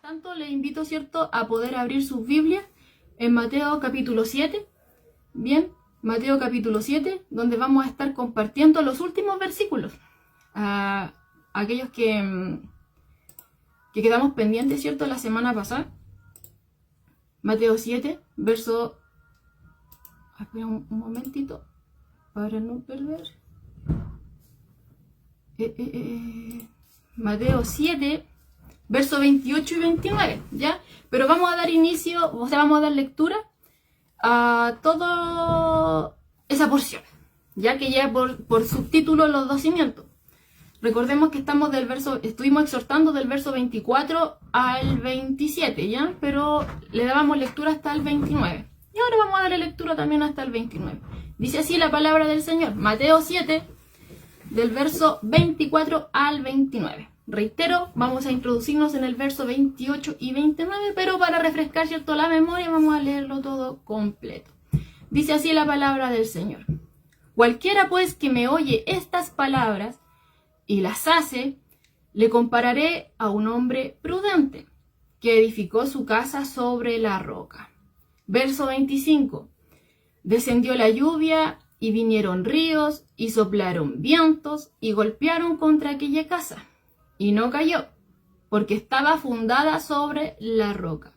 tanto, les invito, ¿cierto?, a poder abrir sus Biblias en Mateo capítulo 7. Bien, Mateo capítulo 7, donde vamos a estar compartiendo los últimos versículos. A aquellos que quedamos pendientes, ¿cierto?, la semana pasada. Mateo 7, verso... Espera un momentito para no perder. Mateo 7, verso 28 y 29, ¿ya? Pero vamos a dar inicio, o sea, vamos a dar lectura a toda esa porción, ya que lleva por subtítulo los dos cimientos. Recordemos que estuvimos exhortando del verso 24 al 27, ¿ya? Pero le dábamos lectura hasta el 29. Y ahora vamos a darle lectura también hasta el 29. Dice así la palabra del Señor, Mateo 7, del verso 24 al 29. Reitero, vamos a introducirnos en el verso 28 y 29, pero para refrescar, ¿cierto?, la memoria, vamos a leerlo todo completo. Dice así la palabra del Señor. Cualquiera pues que me oye estas palabras y las hace, le compararé a un hombre prudente que edificó su casa sobre la roca. Verso 25. Descendió la lluvia y vinieron ríos y soplaron vientos y golpearon contra aquella casa. Y no cayó, porque estaba fundada sobre la roca.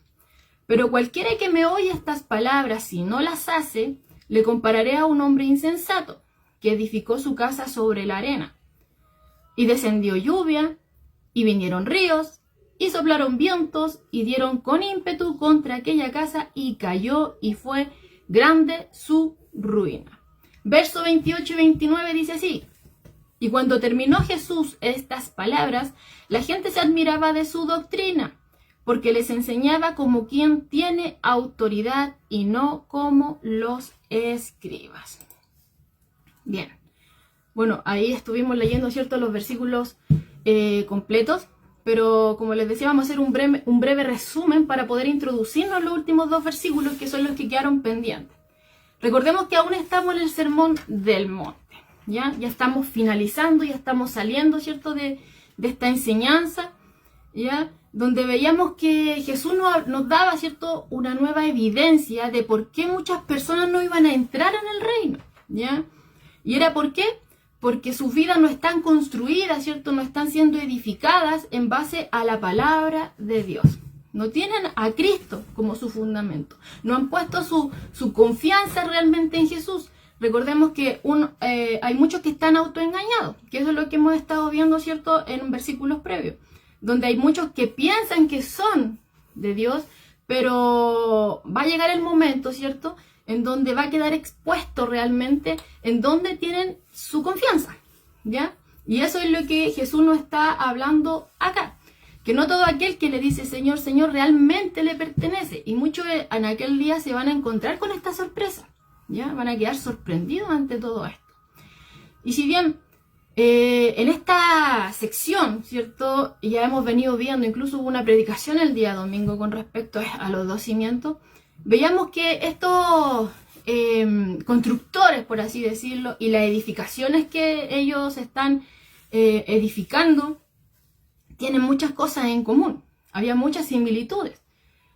Pero cualquiera que me oye estas palabras y no las hace, le compararé a un hombre insensato, que edificó su casa sobre la arena. Y descendió lluvia, y vinieron ríos, y soplaron vientos, y dieron con ímpetu contra aquella casa, y cayó, y fue grande su ruina. Verso 28 y 29 dice así. Y cuando terminó Jesús estas palabras, la gente se admiraba de su doctrina, porque les enseñaba como quien tiene autoridad y no como los escribas. Bien, bueno, ahí estuvimos leyendo, ¿cierto?, los versículos completos, pero como les decía, vamos a hacer un breve resumen para poder introducirnos en los últimos dos versículos, que son los que quedaron pendientes. Recordemos que aún estamos en el Sermón del Monte. Ya estamos finalizando, ya estamos saliendo, ¿cierto?, de esta enseñanza, ya, donde veíamos que Jesús nos daba, ¿cierto?, una nueva evidencia de por qué muchas personas no iban a entrar en el reino, ¿ya? ¿Y era por qué? Porque sus vidas no están construidas, ¿cierto?, no están siendo edificadas en base a la palabra de Dios. No tienen a Cristo como su fundamento, no han puesto su confianza realmente en Jesús. Recordemos que hay muchos que están autoengañados, que eso es lo que hemos estado viendo, ¿cierto?, en versículos previos, donde hay muchos que piensan que son de Dios, pero va a llegar el momento, ¿cierto?, en donde va a quedar expuesto realmente en donde tienen su confianza, ¿ya? Y eso es lo que Jesús nos está hablando acá, que no todo aquel que le dice Señor, Señor, realmente le pertenece, y muchos en aquel día se van a encontrar con esta sorpresa. ¿Ya? Van a quedar sorprendidos ante todo esto. Y si bien en esta sección, ¿cierto?, ya hemos venido viendo, incluso hubo una predicación el día domingo con respecto a los dos cimientos, veíamos que estos constructores, por así decirlo, y las edificaciones que ellos están edificando, tienen muchas cosas en común. Había muchas similitudes.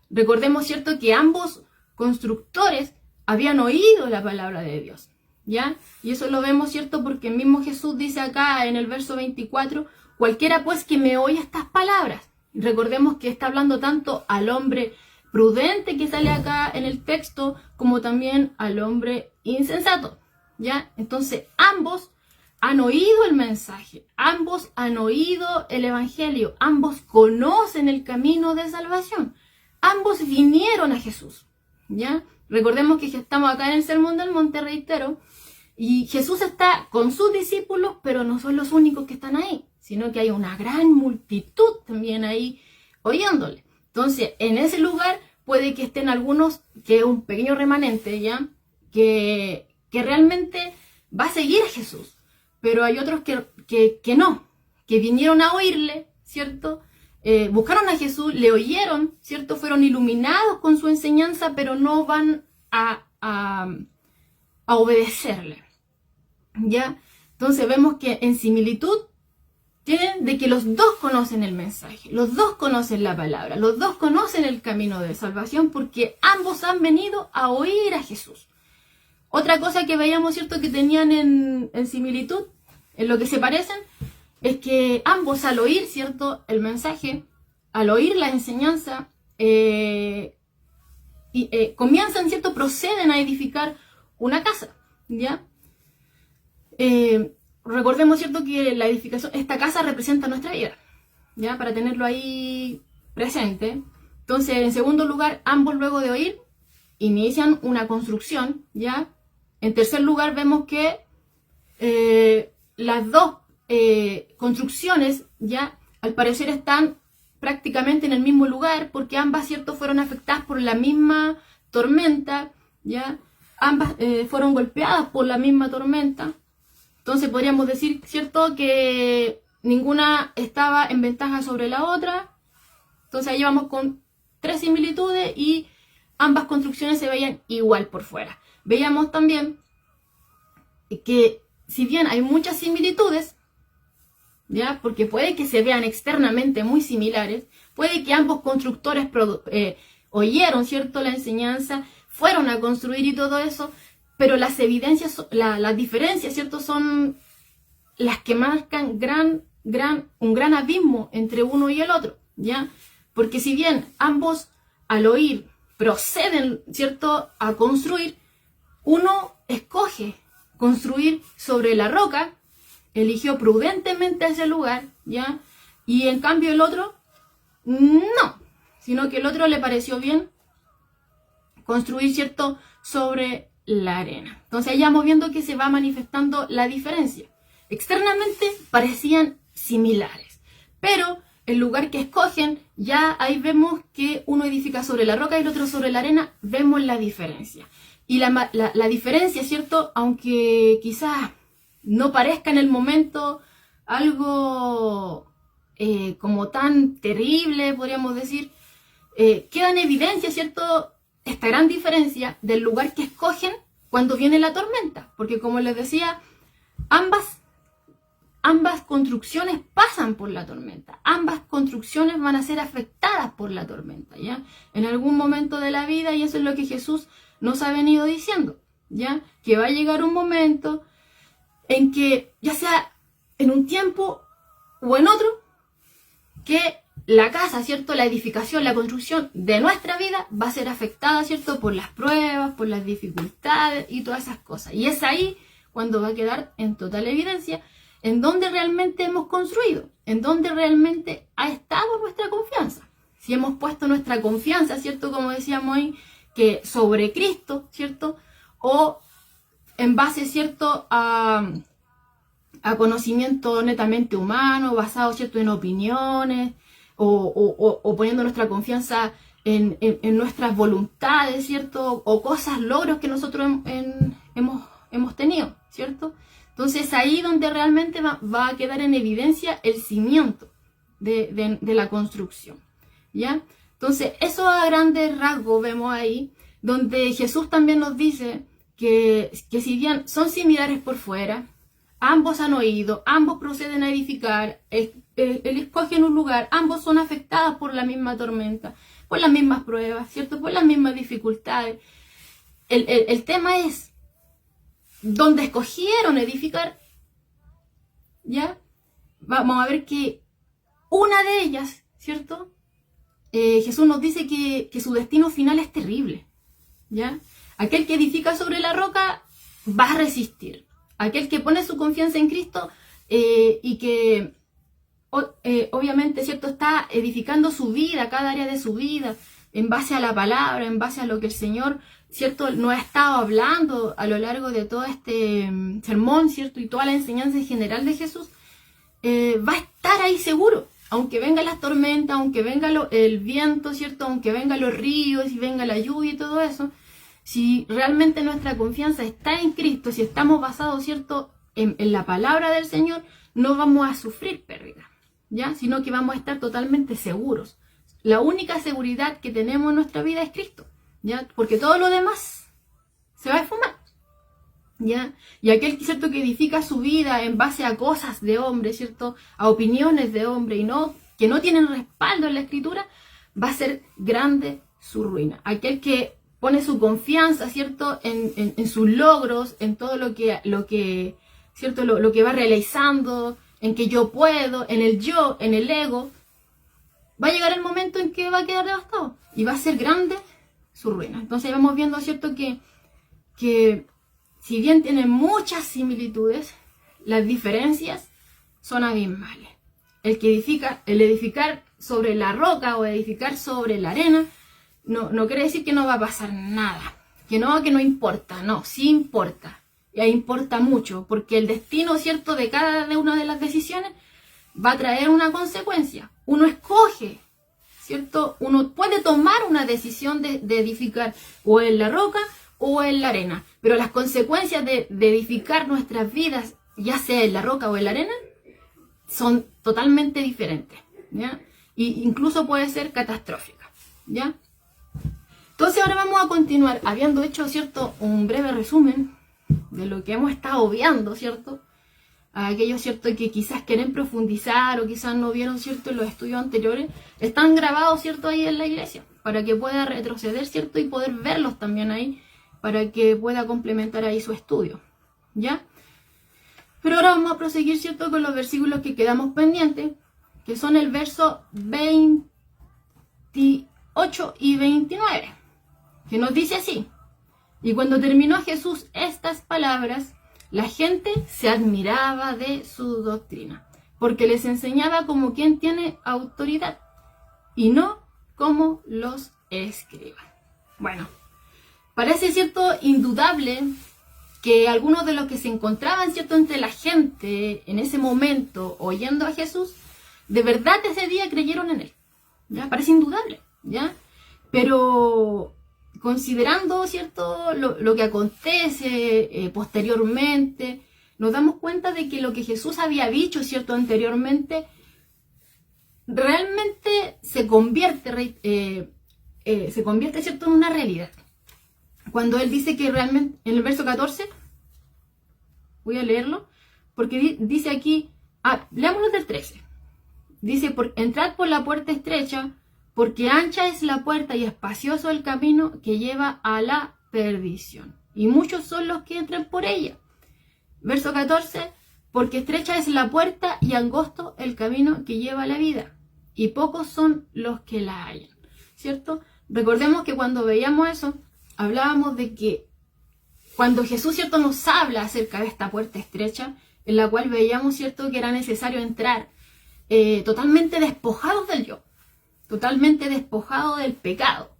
Recordemos, ¿cierto?, que ambos constructores habían oído la palabra de Dios, ¿ya? Y eso lo vemos, ¿cierto?, porque el mismo Jesús dice acá en el verso 24, cualquiera pues que me oye estas palabras. Recordemos que está hablando tanto al hombre prudente que sale acá en el texto, como también al hombre insensato, ¿ya? Entonces, ambos han oído el mensaje, ambos han oído el evangelio, ambos conocen el camino de salvación, ambos vinieron a Jesús, ¿ya? Recordemos que estamos acá en el Sermón del Monte, reitero, y Jesús está con sus discípulos, pero no son los únicos que están ahí, sino que hay una gran multitud también ahí oyéndole. Entonces, en ese lugar puede que estén algunos, que es un pequeño remanente, ¿ya?, que realmente va a seguir a Jesús, pero hay otros que no, que vinieron a oírle, ¿cierto?, buscaron a Jesús, le oyeron, ¿cierto?, fueron iluminados con su enseñanza, pero no van a obedecerle, ¿ya? Entonces vemos que en similitud tienen de que los dos conocen el mensaje, los dos conocen la palabra, los dos conocen el camino de salvación, porque ambos han venido a oír a Jesús. Otra cosa que veíamos, ¿cierto?, que tenían en similitud, en lo que se parecen, es que ambos al oír, ¿cierto?, el mensaje, al oír la enseñanza, comienzan, ¿cierto?, proceden a edificar una casa, ¿ya? Recordemos, ¿cierto?, que la edificación, esta casa representa nuestra vida, ¿ya? Para tenerlo ahí presente. Entonces, en segundo lugar, ambos luego de oír, inician una construcción, ¿ya? En tercer lugar, vemos que las dos construcciones, ¿ya?, al parecer están prácticamente en el mismo lugar, porque ambas, ¿cierto?, fueron afectadas por la misma tormenta, ¿ya? Ambas fueron golpeadas por la misma tormenta. Entonces podríamos decir, ¿cierto?, que ninguna estaba en ventaja sobre la otra. Entonces ahí vamos con tres similitudes y ambas construcciones se veían igual por fuera. Veíamos también que si bien hay muchas similitudes, ¿ya?, porque puede que se vean externamente muy similares, puede que ambos constructores oyeron, ¿cierto?, la enseñanza, fueron a construir y todo eso, pero las evidencias, las diferencias, ¿cierto?, son las que marcan un gran abismo entre uno y el otro, ¿ya? Porque si bien ambos al oír proceden, ¿cierto?, a construir, uno escoge construir sobre la roca, eligió prudentemente ese lugar, ¿ya? Y en cambio el otro, no, sino que el otro le pareció bien construir, ¿cierto?, sobre la arena. Entonces ahí vamos viendo que se va manifestando la diferencia. Externamente parecían similares, pero el lugar que escogen, ya ahí vemos que uno edifica sobre la roca y el otro sobre la arena, vemos la diferencia. Y la diferencia, ¿cierto?, aunque quizás no parezca en el momento algo como tan terrible, podríamos decir, queda en evidencia, ¿cierto?, esta gran diferencia del lugar que escogen cuando viene la tormenta. Porque como les decía, ambas construcciones pasan por la tormenta. Ambas construcciones van a ser afectadas por la tormenta, ¿ya? En algún momento de la vida, y eso es lo que Jesús nos ha venido diciendo, ¿ya? Que va a llegar un momento en que, ya sea en un tiempo o en otro, que la casa, ¿cierto?, la edificación, la construcción de nuestra vida va a ser afectada, ¿cierto?, por las pruebas, por las dificultades y todas esas cosas. Y es ahí cuando va a quedar en total evidencia en dónde realmente hemos construido, en dónde realmente ha estado nuestra confianza. Si hemos puesto nuestra confianza, ¿cierto?, como decíamos hoy, que sobre Cristo, ¿cierto?, o en base, ¿cierto?, a conocimiento netamente humano, basado, ¿cierto?, en opiniones, o poniendo nuestra confianza en nuestras voluntades, ¿cierto?, o cosas, logros que nosotros hemos tenido, ¿cierto? Entonces ahí donde realmente va a quedar en evidencia el cimiento de la construcción, ¿ya? Entonces eso a grandes rasgos vemos ahí, donde Jesús también nos dice que si bien son similares por fuera, ambos han oído, ambos proceden a edificar, escogen un lugar, ambos son afectados por la misma tormenta, por las mismas pruebas, ¿cierto?, por las mismas dificultades. El tema es dónde escogieron edificar, ¿ya? Vamos a ver que una de ellas, ¿cierto?, Jesús nos dice que su destino final es terrible, ¿ya? Aquel que edifica sobre la roca va a resistir. Aquel que pone su confianza en Cristo y que obviamente, ¿cierto?, está edificando su vida, cada área de su vida, en base a la palabra, en base a lo que el Señor, ¿cierto?, nos ha estado hablando a lo largo de todo este sermón, ¿cierto?, y toda la enseñanza en general de Jesús, va a estar ahí seguro. Aunque vengan las tormentas, aunque venga el viento, ¿cierto?, aunque vengan los ríos y venga la lluvia y todo eso, si realmente nuestra confianza está en Cristo, si estamos basados, ¿cierto?, en la palabra del Señor, no vamos a sufrir pérdida, ¿ya? Sino que vamos a estar totalmente seguros. La única seguridad que tenemos en nuestra vida es Cristo, ¿ya? Porque todo lo demás se va a esfumar, ¿ya? Y aquel, ¿cierto?, que edifica su vida en base a cosas de hombre, ¿cierto?, a opiniones de hombre, y no, que no tienen respaldo en la Escritura, va a ser grande su ruina. Aquel que pone su confianza, ¿cierto?, en sus logros, en todo lo que ¿cierto?, lo que va realizando, en que yo puedo, en el yo, en el ego, va a llegar el momento en que va a quedar devastado y va a ser grande su ruina. Entonces vamos viendo, ¿cierto?, que si bien tienen muchas similitudes, las diferencias son abismales. El edificar sobre la roca o edificar sobre la arena no quiere decir que no va a pasar nada, que no importa, no, sí importa. Y ahí importa mucho, porque el destino, ¿cierto?, de cada una de las decisiones va a traer una consecuencia. Uno escoge, ¿cierto? Uno puede tomar una decisión de edificar o en la roca o en la arena, pero las consecuencias de edificar nuestras vidas, ya sea en la roca o en la arena, son totalmente diferentes, ¿ya? Y incluso puede ser catastrófica, ¿ya? Entonces ahora vamos a continuar, habiendo hecho, ¿cierto?, un breve resumen de lo que hemos estado viendo, ¿cierto? A aquellos, ¿cierto?, que quizás quieren profundizar o quizás no vieron, ¿cierto?, en los estudios anteriores, están grabados, ¿cierto?, ahí en la iglesia, para que pueda retroceder, ¿cierto?, y poder verlos también ahí, para que pueda complementar ahí su estudio, ¿ya? Pero ahora vamos a proseguir, ¿cierto?, con los versículos que quedamos pendientes, que son el verso 28 y 29, que nos dice así: y cuando terminó Jesús estas palabras, la gente se admiraba de su doctrina, porque les enseñaba como quien tiene autoridad, y no como los escribas. Bueno, parece, ¿cierto?, indudable que algunos de los que se encontraban, ¿cierto?, entre la gente en ese momento oyendo a Jesús, de verdad ese día creyeron en él, ¿ya? Parece indudable, ¿ya? Pero considerando, ¿cierto?, lo que acontece posteriormente, nos damos cuenta de que lo que Jesús había dicho, ¿cierto?, anteriormente, realmente se convierte, ¿cierto?, en una realidad. Cuando él dice que realmente, en el verso 14, voy a leerlo, porque dice aquí, leámoslo del 13. Dice: entrad por la puerta estrecha, porque ancha es la puerta y espacioso el camino que lleva a la perdición, y muchos son los que entran por ella. Verso 14, porque estrecha es la puerta y angosto el camino que lleva a la vida, y pocos son los que la hallan, ¿cierto? Recordemos que cuando veíamos eso, hablábamos de que cuando Jesús, ¿cierto?, nos habla acerca de esta puerta estrecha, en la cual veíamos, ¿cierto?, que era necesario entrar totalmente despojados del yo, totalmente despojados del pecado,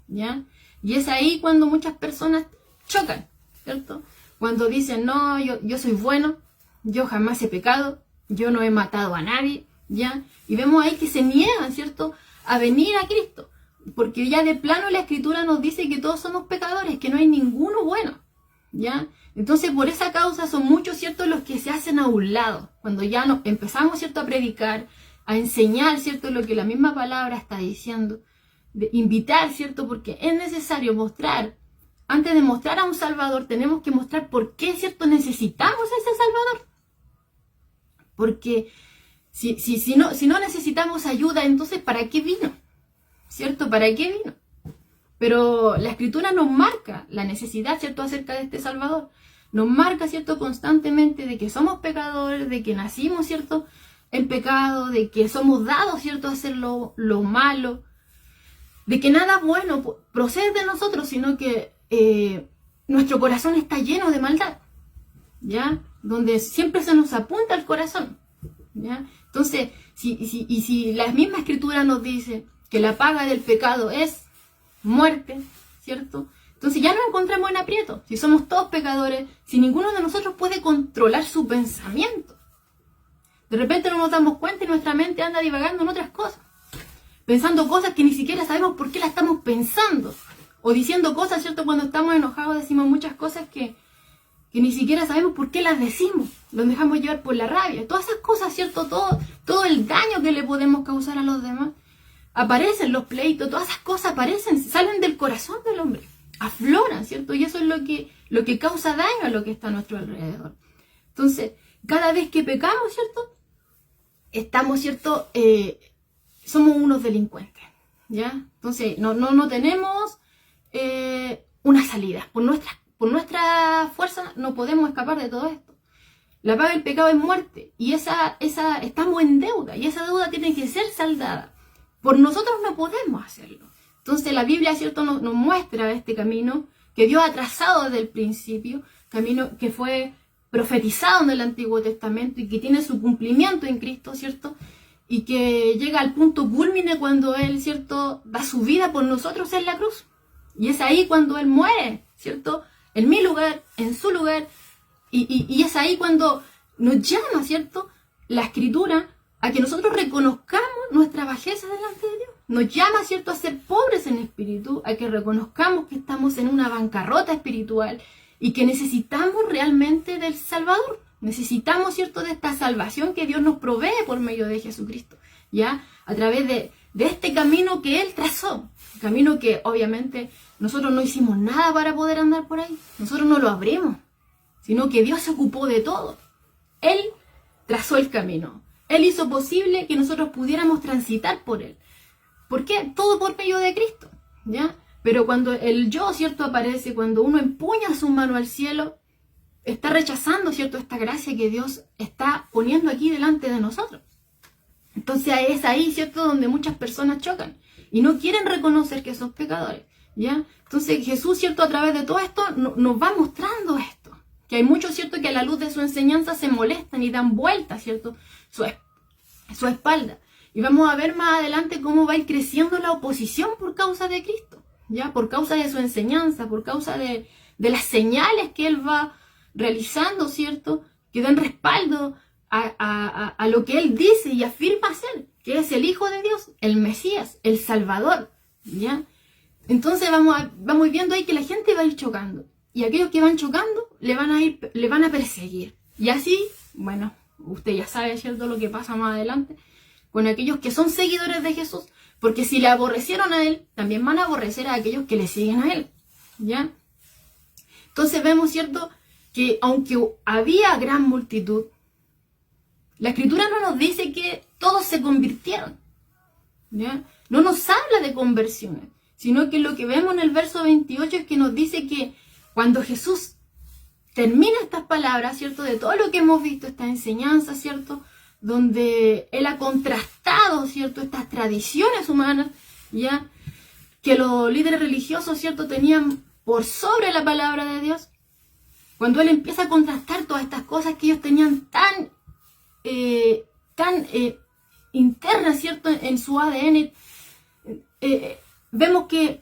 ¿ya? Y es ahí cuando muchas personas chocan, ¿cierto? Cuando dicen: no, yo soy bueno, yo jamás he pecado, yo no he matado a nadie, ¿ya? Y vemos ahí que se niegan, ¿cierto?, a venir a Cristo, porque ya de plano la Escritura nos dice que todos somos pecadores, que no hay ninguno bueno, ¿ya? Entonces por esa causa son muchos, ¿cierto?, los que se hacen a un lado, cuando ya empezamos, ¿cierto?, a predicar, a enseñar, ¿cierto?, lo que la misma palabra está diciendo, de invitar, ¿cierto?, porque es necesario mostrar, antes de mostrar a un Salvador, tenemos que mostrar por qué, ¿cierto?, necesitamos a ese Salvador. Porque si no necesitamos ayuda, entonces ¿para qué vino? ¿Cierto? ¿Para qué vino? Pero la Escritura nos marca la necesidad, ¿cierto?, acerca de este Salvador. Nos marca, ¿cierto?, constantemente de que somos pecadores, de que nacimos, ¿cierto?, en pecado, de que somos dados, ¿cierto?, a hacer lo malo, de que nada bueno procede de nosotros, sino que nuestro corazón está lleno de maldad, ¿ya? Donde siempre se nos apunta el corazón, ¿ya? Entonces, si la misma Escritura nos dice que la paga del pecado es muerte, ¿cierto? Entonces ya nos encontramos en aprieto. Si somos todos pecadores, si ninguno de nosotros puede controlar su pensamiento, de repente no nos damos cuenta y nuestra mente anda divagando en otras cosas, pensando cosas que ni siquiera sabemos por qué las estamos pensando, o diciendo cosas, ¿cierto? Cuando estamos enojados decimos muchas cosas que ni siquiera sabemos por qué las decimos, los dejamos llevar por la rabia. Todas esas cosas, ¿cierto? Todo el daño que le podemos causar a los demás, aparecen los pleitos, todas esas cosas aparecen, salen del corazón del hombre. afloran, ¿cierto? Y eso es lo que causa daño a lo que está a nuestro alrededor. Entonces, cada vez que pecamos, ¿cierto? Estamos, ¿cierto? Somos unos delincuentes, ¿ya? Entonces, no tenemos una salida. Por nuestra fuerza no podemos escapar de todo esto. La paga del pecado es muerte. Y estamos en deuda. Y esa deuda tiene que ser saldada. Por nosotros no podemos hacerlo. Entonces la Biblia, ¿cierto?, nos muestra este camino que Dios ha trazado desde el principio. Camino que fue profetizado en el Antiguo Testamento y que tiene su cumplimiento en Cristo, ¿cierto? Y que llega al punto culmine cuando Él, ¿cierto?, da su vida por nosotros en la cruz. Y es ahí cuando Él muere, ¿cierto?, en mi lugar, en su lugar. Y es ahí cuando nos llama, ¿cierto?, la Escritura a que nosotros reconozcamos nuestra bajeza delante de Dios. Nos llama, ¿cierto?, a ser pobres en espíritu, a que reconozcamos que estamos en una bancarrota espiritual y que necesitamos realmente del Salvador. Necesitamos, ¿cierto?, de esta salvación que Dios nos provee por medio de Jesucristo, ¿ya? A través de este camino que Él trazó. Camino que obviamente nosotros no hicimos nada para poder andar por ahí. Nosotros no lo abrimos, sino que Dios se ocupó de todo. Él trazó el camino. Él hizo posible que nosotros pudiéramos transitar por Él. ¿Por qué? Todo por medio de Cristo, ¿ya? Pero cuando el yo, ¿cierto?, aparece, cuando uno empuña su mano al cielo, está rechazando, ¿cierto?, esta gracia que Dios está poniendo aquí delante de nosotros. Entonces es ahí, ¿cierto?, donde muchas personas chocan y no quieren reconocer que son pecadores, ¿ya? Entonces Jesús, ¿cierto?, a través de todo esto nos va mostrando esto. Que hay muchos, ¿cierto?, que a la luz de su enseñanza se molestan y dan vueltas, ¿cierto?, su espalda. Y vamos a ver más adelante cómo va a ir creciendo la oposición por causa de Cristo, ¿ya? Por causa de su enseñanza, por causa de las señales que Él va realizando, ¿cierto?, que dan respaldo a lo que Él dice y afirma ser, que es el Hijo de Dios, el Mesías, el Salvador, ¿ya? Entonces vamos viendo ahí que la gente va a ir chocando. Y aquellos que van chocando le van a perseguir. Y así, bueno, usted ya sabe, ¿cierto?, lo que pasa más adelante con aquellos que son seguidores de Jesús. Porque si le aborrecieron a Él, también van a aborrecer a aquellos que le siguen a Él, ¿ya? Entonces vemos, ¿cierto?, que aunque había gran multitud, la Escritura no nos dice que todos se convirtieron, ¿ya? No nos habla de conversiones, sino que lo que vemos en el verso 28 es que nos dice que cuando Jesús termina estas palabras, ¿cierto?, de todo lo que hemos visto, esta enseñanza, ¿cierto?, donde Él ha contrastado, ¿cierto?, estas tradiciones humanas, ¿ya?, que los líderes religiosos, ¿cierto?, tenían por sobre la palabra de Dios. Cuando Él empieza a contrastar todas estas cosas que ellos tenían tan internas, ¿cierto?, en su ADN, vemos que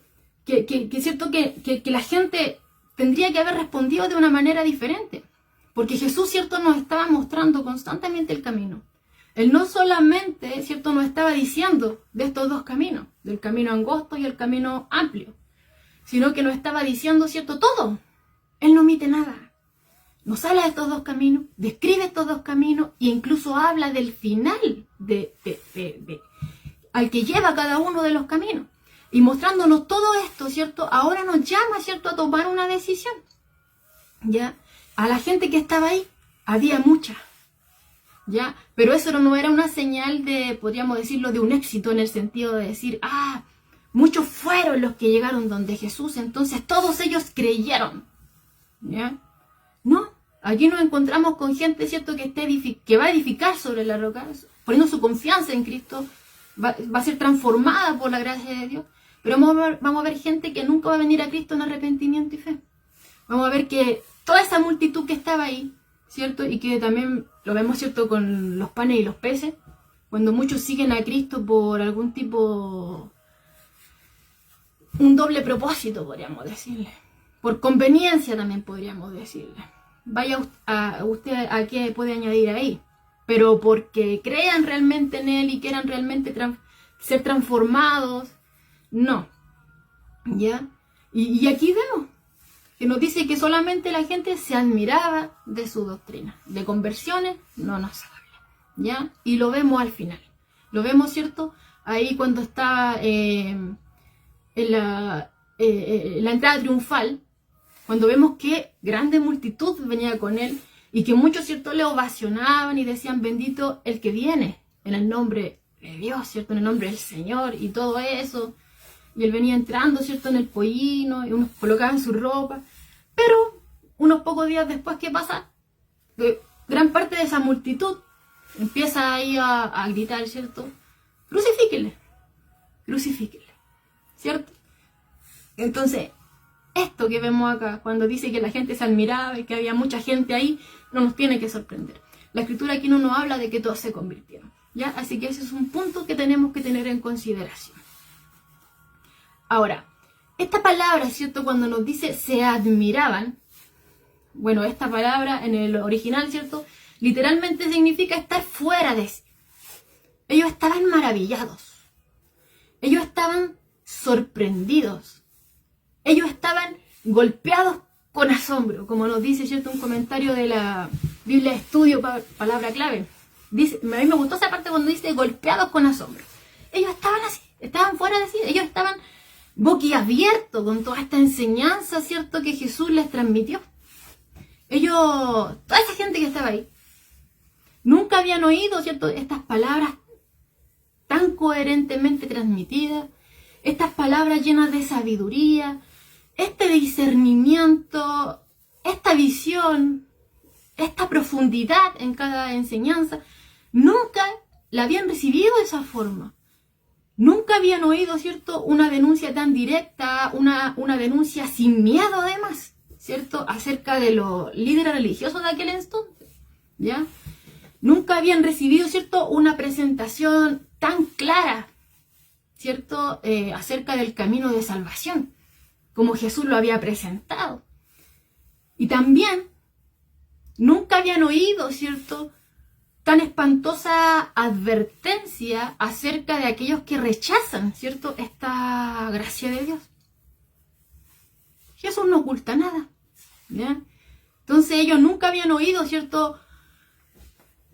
¿cierto?, que la gente tendría que haber respondido de una manera diferente. Porque Jesús, ¿cierto?, nos estaba mostrando constantemente el camino. Él no solamente, ¿cierto?, nos estaba diciendo de estos dos caminos, del camino angosto y el camino amplio, sino que nos estaba diciendo, ¿cierto?, todo. Él no omite nada. Nos habla de estos dos caminos, describe estos dos caminos e incluso habla del final al que lleva cada uno de los caminos. Y mostrándonos todo esto, ¿cierto?, ahora nos llama, ¿cierto?, a tomar una decisión. ¿Ya? A la gente que estaba ahí, había mucha, ¿ya? Pero eso no era una señal de, podríamos decirlo, de un éxito en el sentido de decir, muchos fueron los que llegaron donde Jesús, entonces todos ellos creyeron, ¿ya? No, aquí nos encontramos con gente, ¿cierto?, que va a edificar sobre la roca, poniendo su confianza en Cristo, va a ser transformada por la gracia de Dios. Pero vamos a ver gente que nunca va a venir a Cristo en arrepentimiento y fe. Vamos a ver que toda esa multitud que estaba ahí, ¿cierto? Y que también lo vemos, ¿cierto?, con los panes y los peces. Cuando muchos siguen a Cristo por algún tipo, un doble propósito, podríamos decirle. Por conveniencia también podríamos decirle. Vaya usted a qué puede añadir ahí. Pero porque crean realmente en Él y quieran realmente ser transformados, no, ¿ya? Y aquí vemos que nos dice que solamente la gente se admiraba de su doctrina. De conversiones no nos habla, ¿ya? Y lo vemos al final. Lo vemos, ¿cierto?, ahí cuando está en la entrada triunfal, cuando vemos que grande multitud venía con él y que muchos, ¿cierto?, le ovacionaban y decían, bendito el que viene en el nombre de Dios, ¿cierto?, en el nombre del Señor y todo eso. Y él venía entrando, ¿cierto?, en el pollino y unos colocaban su ropa. Pero unos pocos días después, ¿qué pasa? Gran parte de esa multitud empieza ahí a gritar, ¿cierto? Crucifíquenle, crucifíquenle, ¿cierto? Entonces, esto que vemos acá, cuando dice que la gente se admiraba y que había mucha gente ahí, no nos tiene que sorprender. La escritura aquí no nos habla de que todos se convirtieron, ¿ya? Así que ese es un punto que tenemos que tener en consideración. Ahora, esta palabra, ¿cierto? Cuando nos dice se admiraban, bueno, esta palabra en el original, ¿cierto?, literalmente significa estar fuera de sí. Ellos estaban maravillados. Ellos estaban sorprendidos. Ellos estaban golpeados con asombro, como nos dice, ¿cierto?, un comentario de la Biblia de Estudio, palabra clave. Dice, a mí me gustó esa parte cuando dice golpeados con asombro. Ellos estaban así, estaban fuera de sí. Ellos estaban boquiabiertos con toda esta enseñanza, ¿cierto?, que Jesús les transmitió. Ellos, toda esa gente que estaba ahí, nunca habían oído, ¿cierto?, estas palabras tan coherentemente transmitidas, estas palabras llenas de sabiduría, este discernimiento, esta visión, esta profundidad en cada enseñanza. Nunca la habían recibido de esa forma. Nunca habían oído, ¿cierto?, una denuncia tan directa, una denuncia sin miedo además, ¿cierto?, acerca de los líderes religiosos de aquel entonces, ¿ya? Nunca habían recibido, ¿cierto?, una presentación tan clara, ¿cierto?, acerca del camino de salvación, como Jesús lo había presentado. Y también nunca habían oído, ¿cierto?, tan espantosa advertencia acerca de aquellos que rechazan, ¿cierto?, esta gracia de Dios. Jesús no oculta nada, ¿ya? Entonces ellos nunca habían oído, ¿cierto?,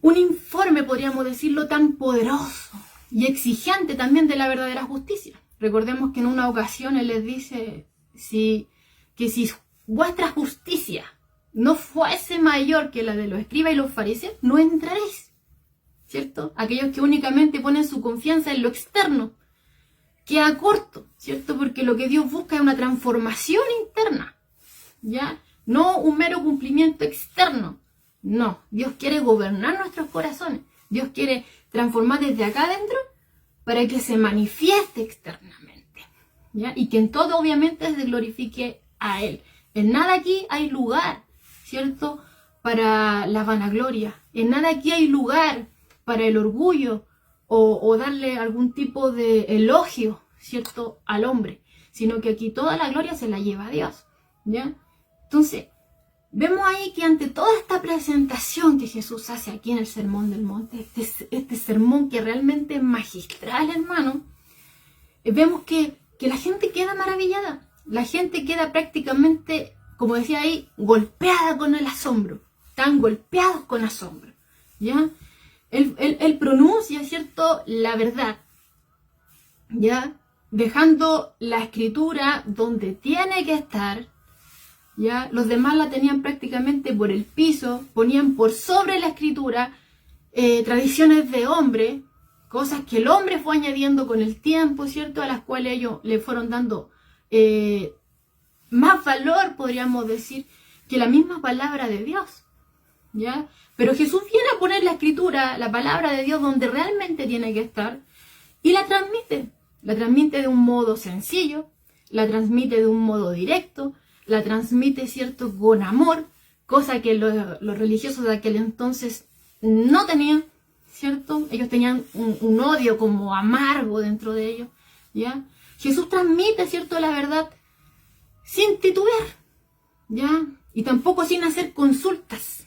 un informe, podríamos decirlo, tan poderoso y exigente también de la verdadera justicia. Recordemos que en una ocasión Él les dice que si vuestra justicia no fuese mayor que la de los escribas y los fariseos, no entraréis, ¿cierto? Aquellos que únicamente ponen su confianza en lo externo, queda corto, ¿cierto? Porque lo que Dios busca es una transformación interna, ¿ya? No un mero cumplimiento externo. No, Dios quiere gobernar nuestros corazones. Dios quiere transformar desde acá adentro para que se manifieste externamente, ¿ya? Y que en todo obviamente se glorifique a Él. En nada aquí hay lugar, ¿cierto?, para la vanagloria. En nada aquí hay lugar para el orgullo o darle algún tipo de elogio, ¿cierto?, al hombre. Sino que aquí toda la gloria se la lleva a Dios, ¿ya? Entonces, vemos ahí que ante toda esta presentación que Jesús hace aquí en el Sermón del Monte, este sermón que realmente es magistral, hermano, vemos que la gente queda maravillada. La gente queda prácticamente, como decía ahí, golpeada con el asombro. Están golpeados con asombro, ¿ya? Él pronuncia, ¿cierto?, la verdad, ¿ya? Dejando la escritura donde tiene que estar, ¿ya? Los demás la tenían prácticamente por el piso, ponían por sobre la escritura tradiciones de hombre, cosas que el hombre fue añadiendo con el tiempo, ¿cierto?, a las cuales ellos le fueron dando más valor, podríamos decir, que la misma palabra de Dios, ¿ya? Pero Jesús viene a poner la escritura, la palabra de Dios, donde realmente tiene que estar, y la transmite de un modo sencillo, la transmite de un modo directo, la transmite, ¿cierto?, con amor, cosa que los religiosos de aquel entonces no tenían, ¿cierto? Ellos tenían un odio como amargo dentro de ellos, ¿ya? Jesús transmite, ¿cierto?, la verdad sin titubear, ¿ya? Y tampoco sin hacer consultas,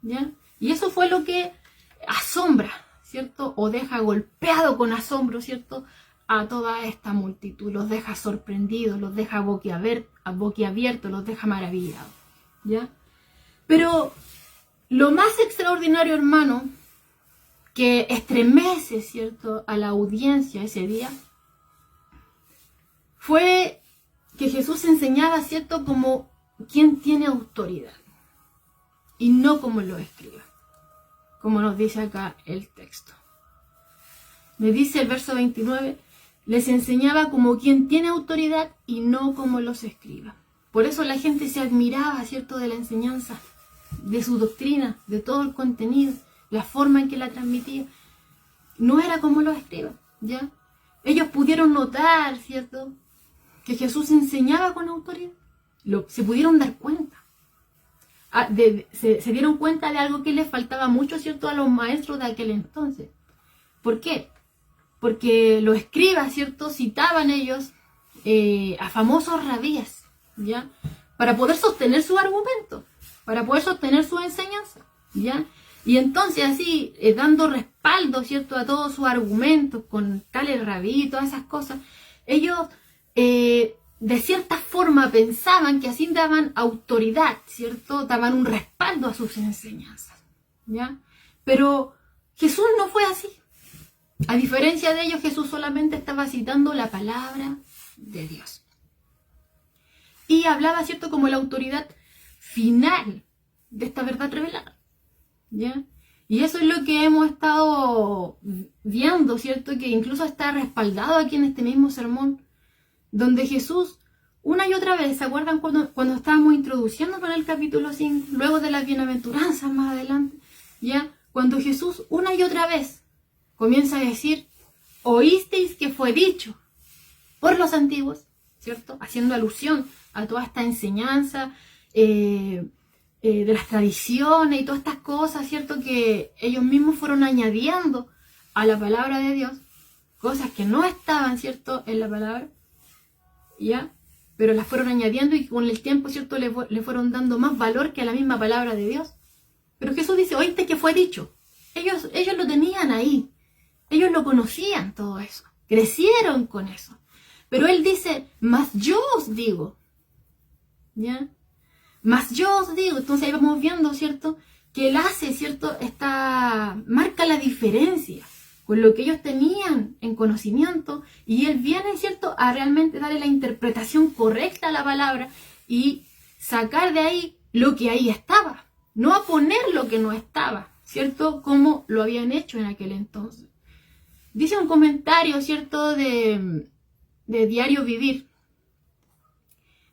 ¿ya? Y eso fue lo que asombra, ¿cierto?, o deja golpeado con asombro, ¿cierto?, a toda esta multitud. Los deja sorprendidos, los deja boquiabiertos, los deja maravillados, ¿ya? Pero lo más extraordinario, hermano, que estremece, ¿cierto?, a la audiencia ese día, fue que Jesús enseñaba, ¿cierto?, como quien tiene autoridad y no como lo escriba, como nos dice acá el texto. Me dice el verso 29, les enseñaba como quien tiene autoridad y no como los escriba. Por eso la gente se admiraba, ¿cierto?, de la enseñanza, de su doctrina, de todo el contenido, la forma en que la transmitía. No era como los escribas, ¿ya? Ellos pudieron notar, ¿cierto?, que Jesús enseñaba con autoridad. Se pudieron dar cuenta. Se dieron cuenta de algo que les faltaba mucho, ¿cierto?, a los maestros de aquel entonces. ¿Por qué? Porque los escribas, ¿cierto?, citaban ellos a famosos rabíes, ¿ya?, para poder sostener su argumento, para poder sostener su enseñanza, ¿ya? Y entonces así, dando respaldo, ¿cierto?, a todos sus argumentos, con tales rabí y todas esas cosas, ellos de cierta forma pensaban que así daban autoridad, ¿cierto?, daban un respaldo a sus enseñanzas, ¿ya? Pero Jesús no fue así. A diferencia de ellos, Jesús solamente estaba citando la palabra de Dios. Y hablaba, ¿cierto?, como la autoridad final de esta verdad revelada, ¿ya? Y eso es lo que hemos estado viendo, ¿cierto?, que incluso está respaldado aquí en este mismo sermón, donde Jesús, una y otra vez, ¿se acuerdan cuando estábamos introduciendo con el capítulo 5, luego de las bienaventuranzas más adelante, ¿ya? Cuando Jesús una y otra vez comienza a decir, oísteis que fue dicho por los antiguos, ¿cierto?, haciendo alusión a toda esta enseñanza de las tradiciones y todas estas cosas, ¿cierto?, que ellos mismos fueron añadiendo a la palabra de Dios, cosas que no estaban, ¿cierto?, en la palabra, ¿ya? Pero las fueron añadiendo y con el tiempo, ¿cierto?, le fueron dando más valor que a la misma palabra de Dios. Pero Jesús dice, oíste que fue dicho. Ellos lo tenían ahí. Ellos lo conocían todo eso. Crecieron con eso. Pero Él dice, mas yo os digo. ¿Ya? Mas yo os digo. Entonces ahí vamos viendo, ¿cierto?, que Él hace, ¿cierto?, marca la diferencia con lo que ellos tenían en conocimiento, y Él viene, ¿cierto?, a realmente darle la interpretación correcta a la palabra y sacar de ahí lo que ahí estaba, no a poner lo que no estaba, ¿cierto?, como lo habían hecho en aquel entonces. Dice un comentario, ¿cierto?, de Diario Vivir.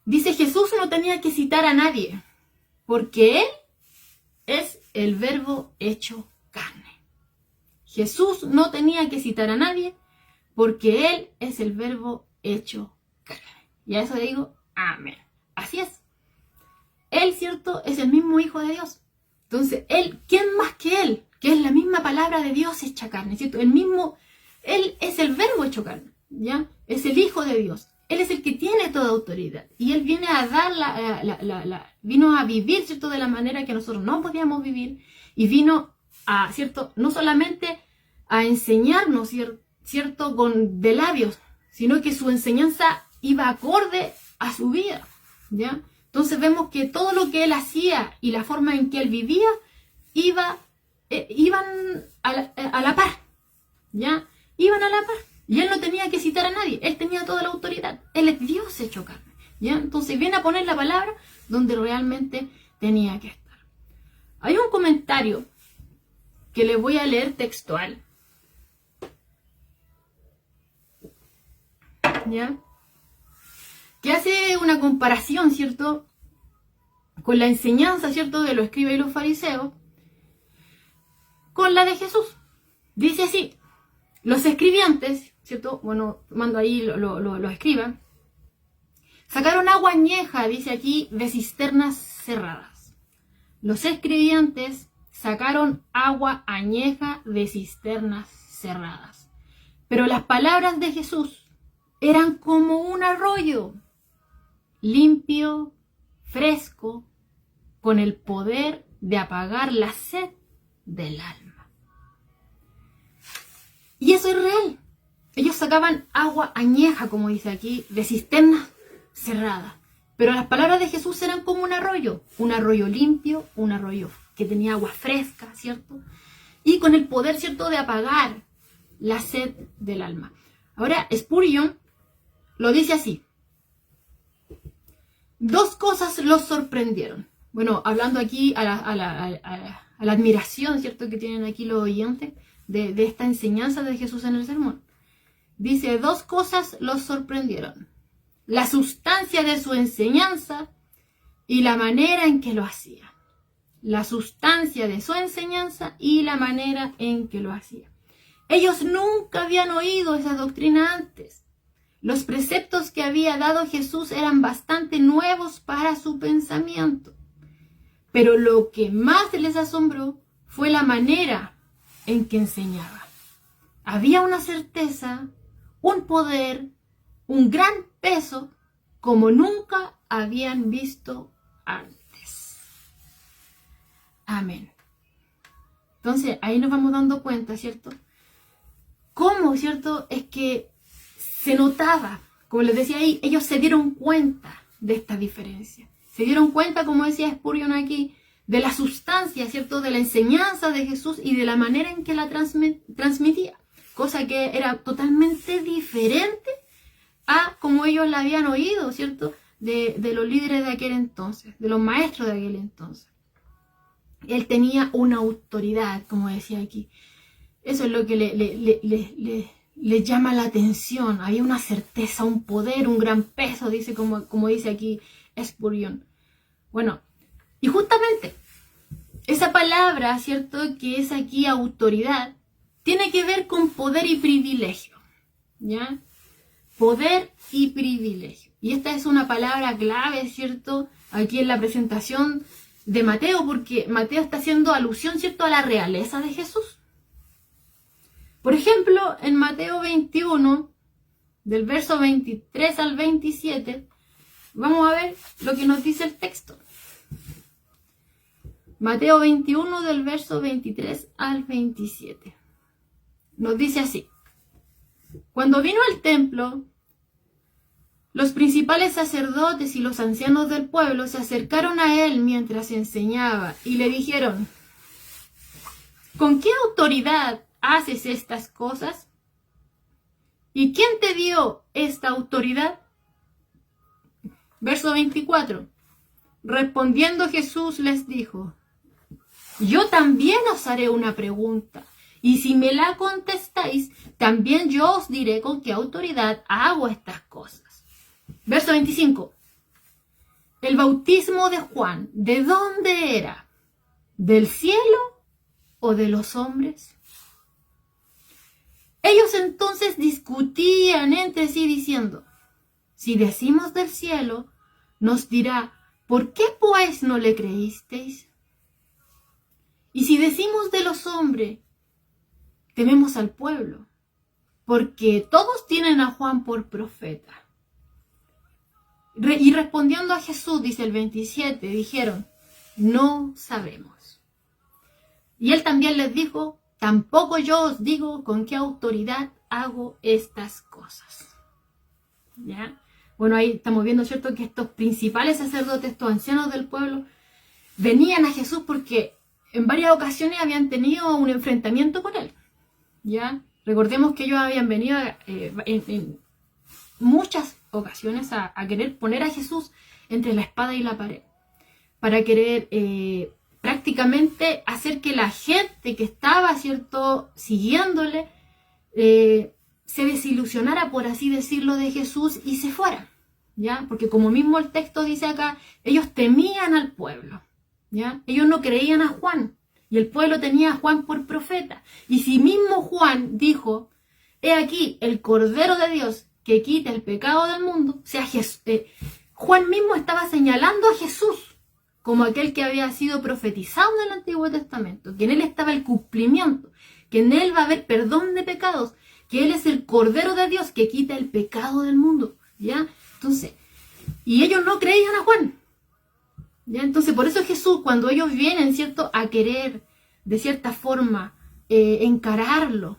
Dice, Jesús no tenía que citar a nadie, porque Él es el verbo hecho carne. Jesús no tenía que citar a nadie, porque Él es el verbo hecho carne. Y a eso le digo, amén. Así es. Él, ¿cierto?, es el mismo Hijo de Dios. Entonces, Él, ¿quién más que Él? Que es la misma palabra de Dios hecha carne, ¿cierto? Él es el verbo hecho carne, ¿ya? Es el Hijo de Dios. Él es el que tiene toda autoridad. Y Él viene a dar vino a vivir, ¿cierto?, de la manera que nosotros no podíamos vivir. Y vino a, ¿cierto?, no solamente a enseñarnos, ¿cierto?, de labios, sino que su enseñanza iba acorde a su vida, ¿ya? Entonces vemos que todo lo que Él hacía y la forma en que Él vivía iban a la par, ¿ya? Iban a la par. Y Él no tenía que citar a nadie. Él tenía toda la autoridad. Él es Dios hecho carne, ¿ya? Entonces viene a poner la palabra donde realmente tenía que estar. Hay un comentario que le voy a leer textual, ¿ya?, que hace una comparación, ¿cierto?, con la enseñanza, ¿cierto?, de los escribas y los fariseos con la de Jesús. Dice así, los escribientes, ¿cierto?, bueno, mando ahí lo escriban, sacaron agua añeja, dice aquí, de cisternas cerradas. Los escribientes sacaron agua añeja de cisternas cerradas. Pero las palabras de Jesús eran como un arroyo, limpio, fresco, con el poder de apagar la sed del alma. Y eso es real. Ellos sacaban agua añeja, como dice aquí, de cisternas cerradas. Pero las palabras de Jesús eran como un arroyo limpio, un arroyo que tenía agua fresca, ¿cierto? Y con el poder, ¿cierto?, de apagar la sed del alma. Ahora, Spurgeon lo dice así: Dos cosas los sorprendieron. Bueno, hablando aquí a la admiración, ¿cierto?, que tienen aquí los oyentes de esta enseñanza de Jesús en el sermón. Dice, dos cosas los sorprendieron. La sustancia de su enseñanza y la manera en que lo hacía. La sustancia de su enseñanza y la manera en que lo hacía. Ellos nunca habían oído esa doctrina antes. Los preceptos que había dado Jesús eran bastante nuevos para su pensamiento. Pero lo que más les asombró fue la manera en que enseñaba. Había una certeza, un poder, un gran peso como nunca habían visto antes. Amén. Entonces, ahí nos vamos dando cuenta, ¿cierto? Cómo, ¿cierto? Es que se notaba, como les decía ahí, ellos se dieron cuenta de esta diferencia. Se dieron cuenta, como decía Spurgeon aquí, de la sustancia, ¿cierto? De la enseñanza de Jesús y de la manera en que la transmitía. Cosa que era totalmente diferente a como ellos la habían oído, ¿cierto? De los líderes de aquel entonces, de los maestros de aquel entonces. Él tenía una autoridad, como decía aquí. Eso es lo que le llama la atención. Había una certeza, un poder, un gran peso, dice como dice aquí Spurgeon. Bueno, y justamente esa palabra, ¿cierto?, que es aquí autoridad, tiene que ver con poder y privilegio, ¿ya? Poder y privilegio. Y esta es una palabra clave, ¿cierto?, aquí en la presentación de Mateo, porque Mateo está haciendo alusión, ¿cierto?, a la realeza de Jesús. Por ejemplo, en Mateo 21, del verso 23 al 27, vamos a ver lo que nos dice el texto. Mateo 21, del verso 23 al 27. Nos dice así. Cuando vino al templo, los principales sacerdotes y los ancianos del pueblo se acercaron a él mientras enseñaba y le dijeron, ¿con qué autoridad haces estas cosas? ¿Y quién te dio esta autoridad? Verso 24. Respondiendo Jesús les dijo, yo también os haré una pregunta, y si me la contestáis, también yo os diré con qué autoridad hago estas cosas. Verso 25. El bautismo de Juan, ¿de dónde era? ¿Del cielo o de los hombres? Ellos entonces discutían entre sí diciendo, si decimos del cielo, nos dirá, ¿por qué pues no le creísteis? Y si decimos de los hombres, tememos al pueblo, porque todos tienen a Juan por profeta. Y respondiendo a Jesús, dice el 27, dijeron, no sabemos. Y él también les dijo, tampoco yo os digo con qué autoridad hago estas cosas. ¿Ya? Bueno, ahí estamos viendo, ¿cierto?, que estos principales sacerdotes, estos ancianos del pueblo, venían a Jesús porque en varias ocasiones habían tenido un enfrentamiento con él. ¿Ya? Recordemos que ellos habían venido en muchas ocasiones a querer poner a Jesús entre la espada y la pared, para querer prácticamente hacer que la gente que estaba, ¿cierto?, siguiéndole, se desilusionara, por así decirlo, de Jesús y se fuera, ¿ya? Porque como mismo el texto dice acá, ellos temían al pueblo, ¿ya? Ellos no creían a Juan, y el pueblo tenía a Juan por profeta. Y si mismo Juan dijo, he aquí el Cordero de Dios que quita el pecado del mundo, o sea, Juan mismo estaba señalando a Jesús como aquel que había sido profetizado en el Antiguo Testamento, que en él estaba el cumplimiento, que en él va a haber perdón de pecados, que él es el Cordero de Dios que quita el pecado del mundo, ¿ya? Entonces, y ellos no creían a Juan, ¿ya? Entonces, por eso Jesús, cuando ellos vienen, ¿cierto?, a querer, de cierta forma, encararlo,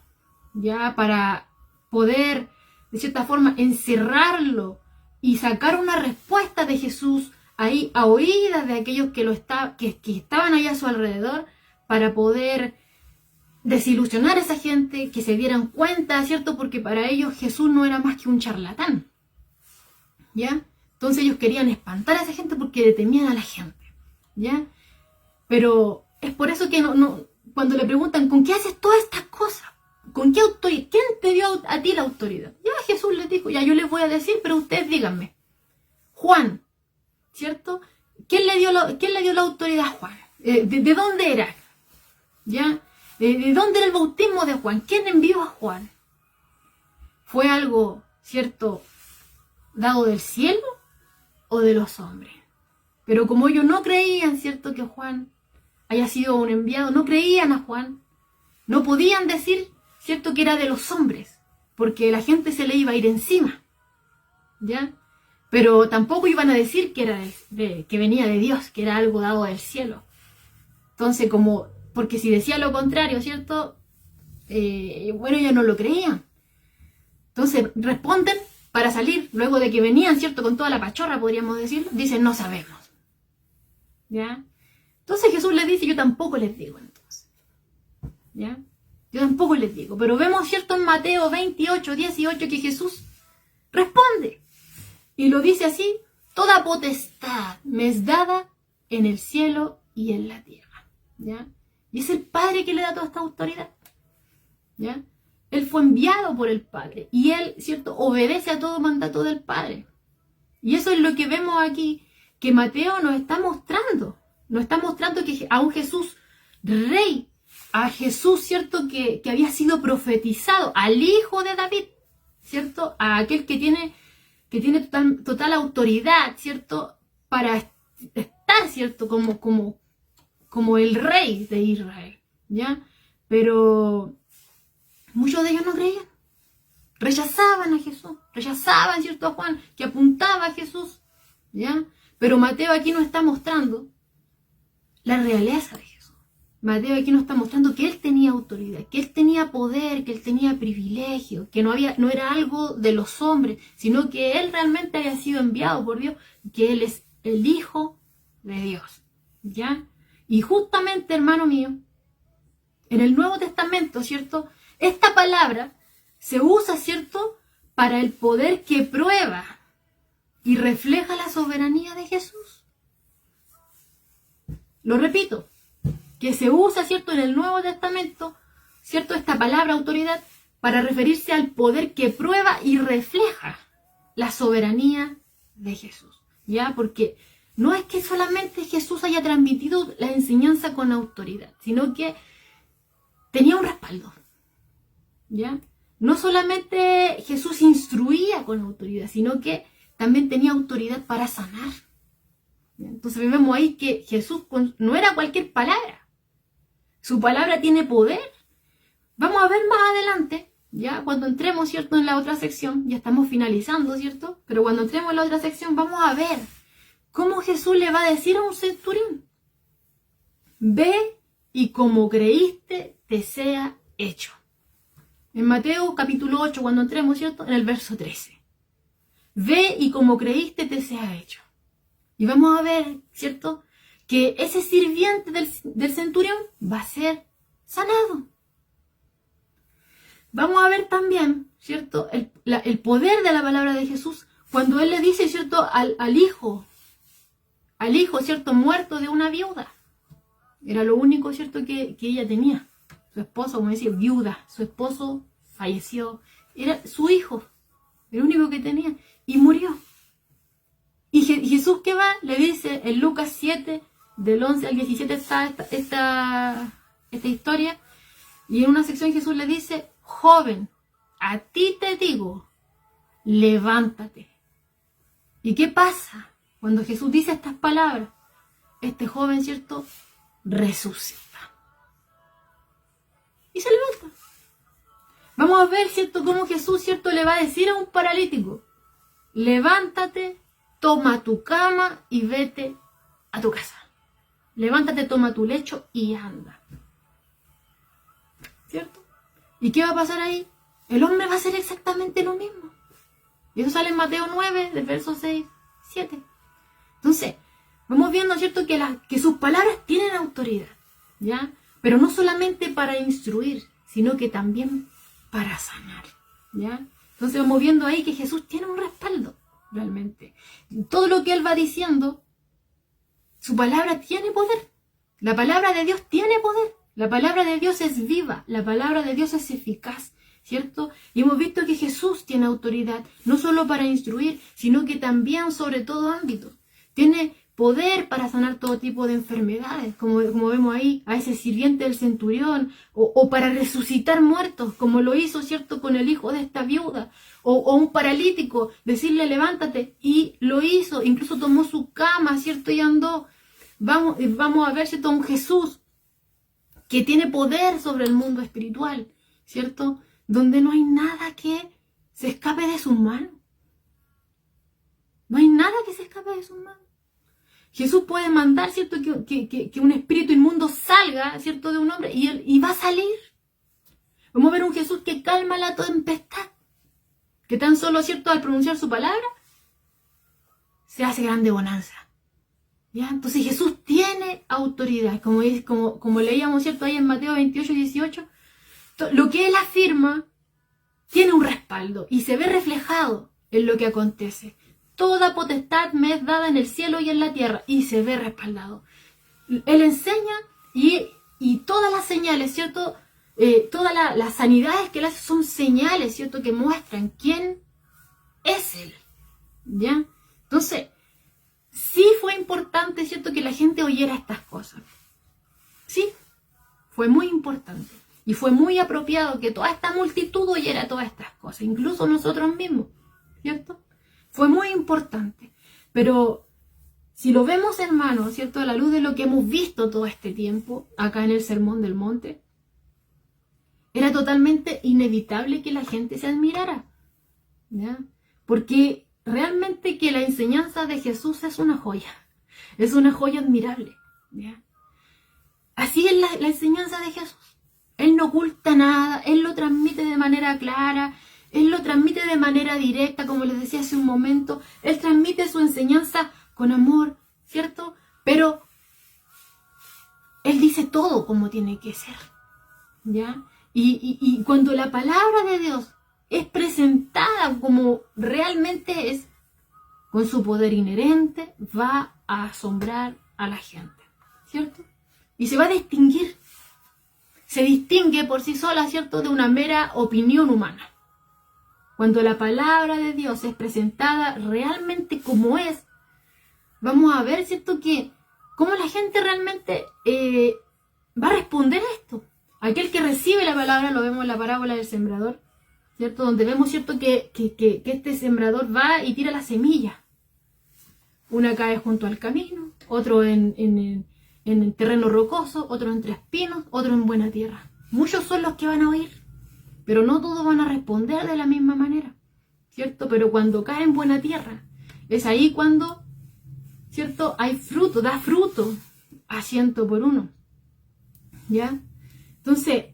¿ya?, para poder, de cierta forma, encerrarlo y sacar una respuesta de Jesús ahí a oídas de aquellos que estaban ahí a su alrededor, para poder desilusionar a esa gente, que se dieran cuenta, ¿cierto?, porque para ellos Jesús no era más que un charlatán, ¿ya? Entonces ellos querían espantar a esa gente porque le temían a la gente, ¿ya? Pero es por eso que cuando le preguntan, ¿con qué haces todas estas cosas? ¿Con qué autoridad? ¿Quién te dio a ti la autoridad? Ya Jesús les dijo, ya yo les voy a decir, pero ustedes díganme. Juan, ¿cierto? ¿Quién le dio la autoridad a Juan? ¿De dónde era? ¿Ya? ¿De dónde era el bautismo de Juan? ¿Quién envió a Juan? ¿Fue algo, cierto, dado del cielo o de los hombres? Pero como ellos no creían, cierto, que Juan haya sido un enviado, no creían a Juan, no podían decir, cierto, que era de los hombres, porque la gente se le iba a ir encima, ¿ya? Pero tampoco iban a decir que era que venía de Dios, que era algo dado del cielo. Entonces, porque si decía lo contrario, ¿cierto? Bueno, ellos no lo creían. Entonces, responden para salir, luego de que venían, ¿cierto? Con toda la pachorra, podríamos decir, dicen, no sabemos. ¿Ya? Entonces Jesús les dice, yo tampoco les digo, entonces. ¿Ya? Yo tampoco les digo. Pero vemos, ¿cierto? En Mateo 28, 18, que Jesús responde. Y lo dice así, toda potestad me es dada en el cielo y en la tierra. ¿Ya? Y es el Padre que le da toda esta autoridad. ¿Ya? Él fue enviado por el Padre. Y él, ¿cierto? Obedece a todo mandato del Padre. Y eso es lo que vemos aquí, que Mateo nos está mostrando. Nos está mostrando que a un Jesús rey, a Jesús, ¿cierto? Que había sido profetizado, al hijo de David, ¿cierto? A aquel que tiene total autoridad, ¿cierto? Para estar, ¿cierto? Como el rey de Israel, ¿ya? Pero muchos de ellos no creían. Rechazaban a Jesús, rechazaban, ¿cierto? A Juan, que apuntaba a Jesús, ¿ya? Pero Mateo aquí nos está mostrando la realeza de Jesús. Mateo aquí nos está mostrando que él tenía autoridad, que él tenía poder, que él tenía privilegio, que no era algo de los hombres, sino que él realmente había sido enviado por Dios, que él es el Hijo de Dios, ¿ya? Y justamente, hermano mío, en el Nuevo Testamento, ¿cierto? Esta palabra se usa, ¿cierto?, para el poder que prueba y refleja la soberanía de Jesús. Lo repito, que se usa, ¿cierto?, en el Nuevo Testamento, ¿cierto?, esta palabra autoridad para referirse al poder que prueba y refleja la soberanía de Jesús, ¿ya? Porque no es que solamente Jesús haya transmitido la enseñanza con autoridad, sino que tenía un respaldo, ¿ya? No solamente Jesús instruía con autoridad, sino que también tenía autoridad para sanar. Entonces vemos ahí que Jesús no era cualquier palabra. Su palabra tiene poder. Vamos a ver más adelante, ya cuando entremos, ¿cierto?, en la otra sección. Ya estamos finalizando, ¿cierto? Pero cuando entremos en la otra sección vamos a ver cómo Jesús le va a decir a un centurión: ve y como creíste te sea hecho. En Mateo capítulo 8, cuando entremos, ¿cierto?, en el verso 13. Ve y como creíste te sea hecho. Y vamos a ver, ¿cierto?, que ese sirviente del centurión va a ser sanado. Vamos a ver también, ¿cierto?, el poder de la palabra de Jesús cuando Él le dice, ¿cierto?, al hijo, ¿cierto?, muerto de una viuda. Era lo único, ¿cierto?, que ella tenía. Su esposo, como decía, viuda. Su esposo falleció. Era su hijo, el único que tenía. Y murió. Y Jesús, ¿qué va? Le dice en Lucas 7, del 11 al 17 está esta historia. Y en una sección Jesús le dice: joven, a ti te digo, levántate. ¿Y qué pasa cuando Jesús dice estas palabras? Este joven, ¿cierto?, resucita. Y se levanta. Vamos a ver, ¿cierto?, cómo Jesús, ¿cierto?, le va a decir a un paralítico: levántate, toma tu cama y vete a tu casa. Levántate, toma tu lecho y anda. ¿Cierto? ¿Y qué va a pasar ahí? El hombre va a hacer exactamente lo mismo. Y eso sale en Mateo 9, del verso 6, 7. Entonces, vamos viendo, ¿cierto?, que sus palabras tienen autoridad, ¿ya? Pero no solamente para instruir, sino que también para sanar, ¿ya? Entonces vamos viendo ahí que Jesús tiene un respaldo, realmente. Todo lo que Él va diciendo, su palabra tiene poder. La palabra de Dios tiene poder. La palabra de Dios es viva. La palabra de Dios es eficaz, ¿cierto? Y hemos visto que Jesús tiene autoridad, no solo para instruir, sino que también sobre todo ámbito. Tiene poder para sanar todo tipo de enfermedades, como vemos ahí, a ese sirviente del centurión, o para resucitar muertos, como lo hizo, ¿cierto?, con el hijo de esta viuda, o un paralítico, decirle levántate, y lo hizo, incluso tomó su cama, ¿cierto?, y andó. Vamos a ver, ¿cierto?, un Jesús que tiene poder sobre el mundo espiritual, ¿cierto?, donde no hay nada que se escape de sus manos. No hay nada que se escape de sus manos. Jesús puede mandar, ¿cierto?, que un espíritu inmundo salga, ¿cierto?, de un hombre y va a salir. Vamos a ver un Jesús que calma la tempestad, que tan solo, ¿cierto?, al pronunciar su palabra, se hace grande bonanza. ¿Ya? Entonces Jesús tiene autoridad, como leíamos, ¿cierto?, ahí en Mateo 28 y 18, lo que Él afirma tiene un respaldo y se ve reflejado en lo que acontece. Toda potestad me es dada en el cielo y en la tierra, y se ve respaldado. Él enseña y todas las señales, ¿cierto?, todas las sanidades que Él hace son señales, ¿cierto?, que muestran quién es Él. ¿Ya? Entonces, sí fue importante, ¿cierto?, que la gente oyera estas cosas. Sí, fue muy importante. Y fue muy apropiado que toda esta multitud oyera todas estas cosas, incluso nosotros mismos, ¿cierto? Fue muy importante. Pero si lo vemos, hermanos, ¿cierto?, a la luz de lo que hemos visto todo este tiempo, acá en el Sermón del Monte, era totalmente inevitable que la gente se admirara, ¿ya? Porque realmente que la enseñanza de Jesús es una joya admirable, ¿ya? Así es la enseñanza de Jesús. Él no oculta nada, Él lo transmite de manera clara, Él lo transmite de manera directa, como les decía hace un momento. Él transmite su enseñanza con amor, ¿cierto? Pero Él dice todo como tiene que ser, ¿ya? Y cuando la palabra de Dios es presentada como realmente es, con su poder inherente, va a asombrar a la gente, ¿cierto? Y se va a distinguir. Se distingue por sí sola, ¿cierto?, de una mera opinión humana. Cuando la palabra de Dios es presentada realmente como es, vamos a ver, ¿cierto?, que cómo la gente realmente va a responder a esto. Aquel que recibe la palabra, lo vemos en la parábola del sembrador, ¿cierto?, donde vemos, ¿cierto?, que este sembrador va y tira la semilla. Una cae junto al camino, otro en el terreno rocoso, otro entre espinos, otro en buena tierra. Muchos son los que van a oír, pero no todos van a responder de la misma manera, ¿cierto? Pero cuando cae en buena tierra, es ahí cuando, ¿cierto?, hay fruto, da fruto a 100 por 1, ¿ya? Entonces,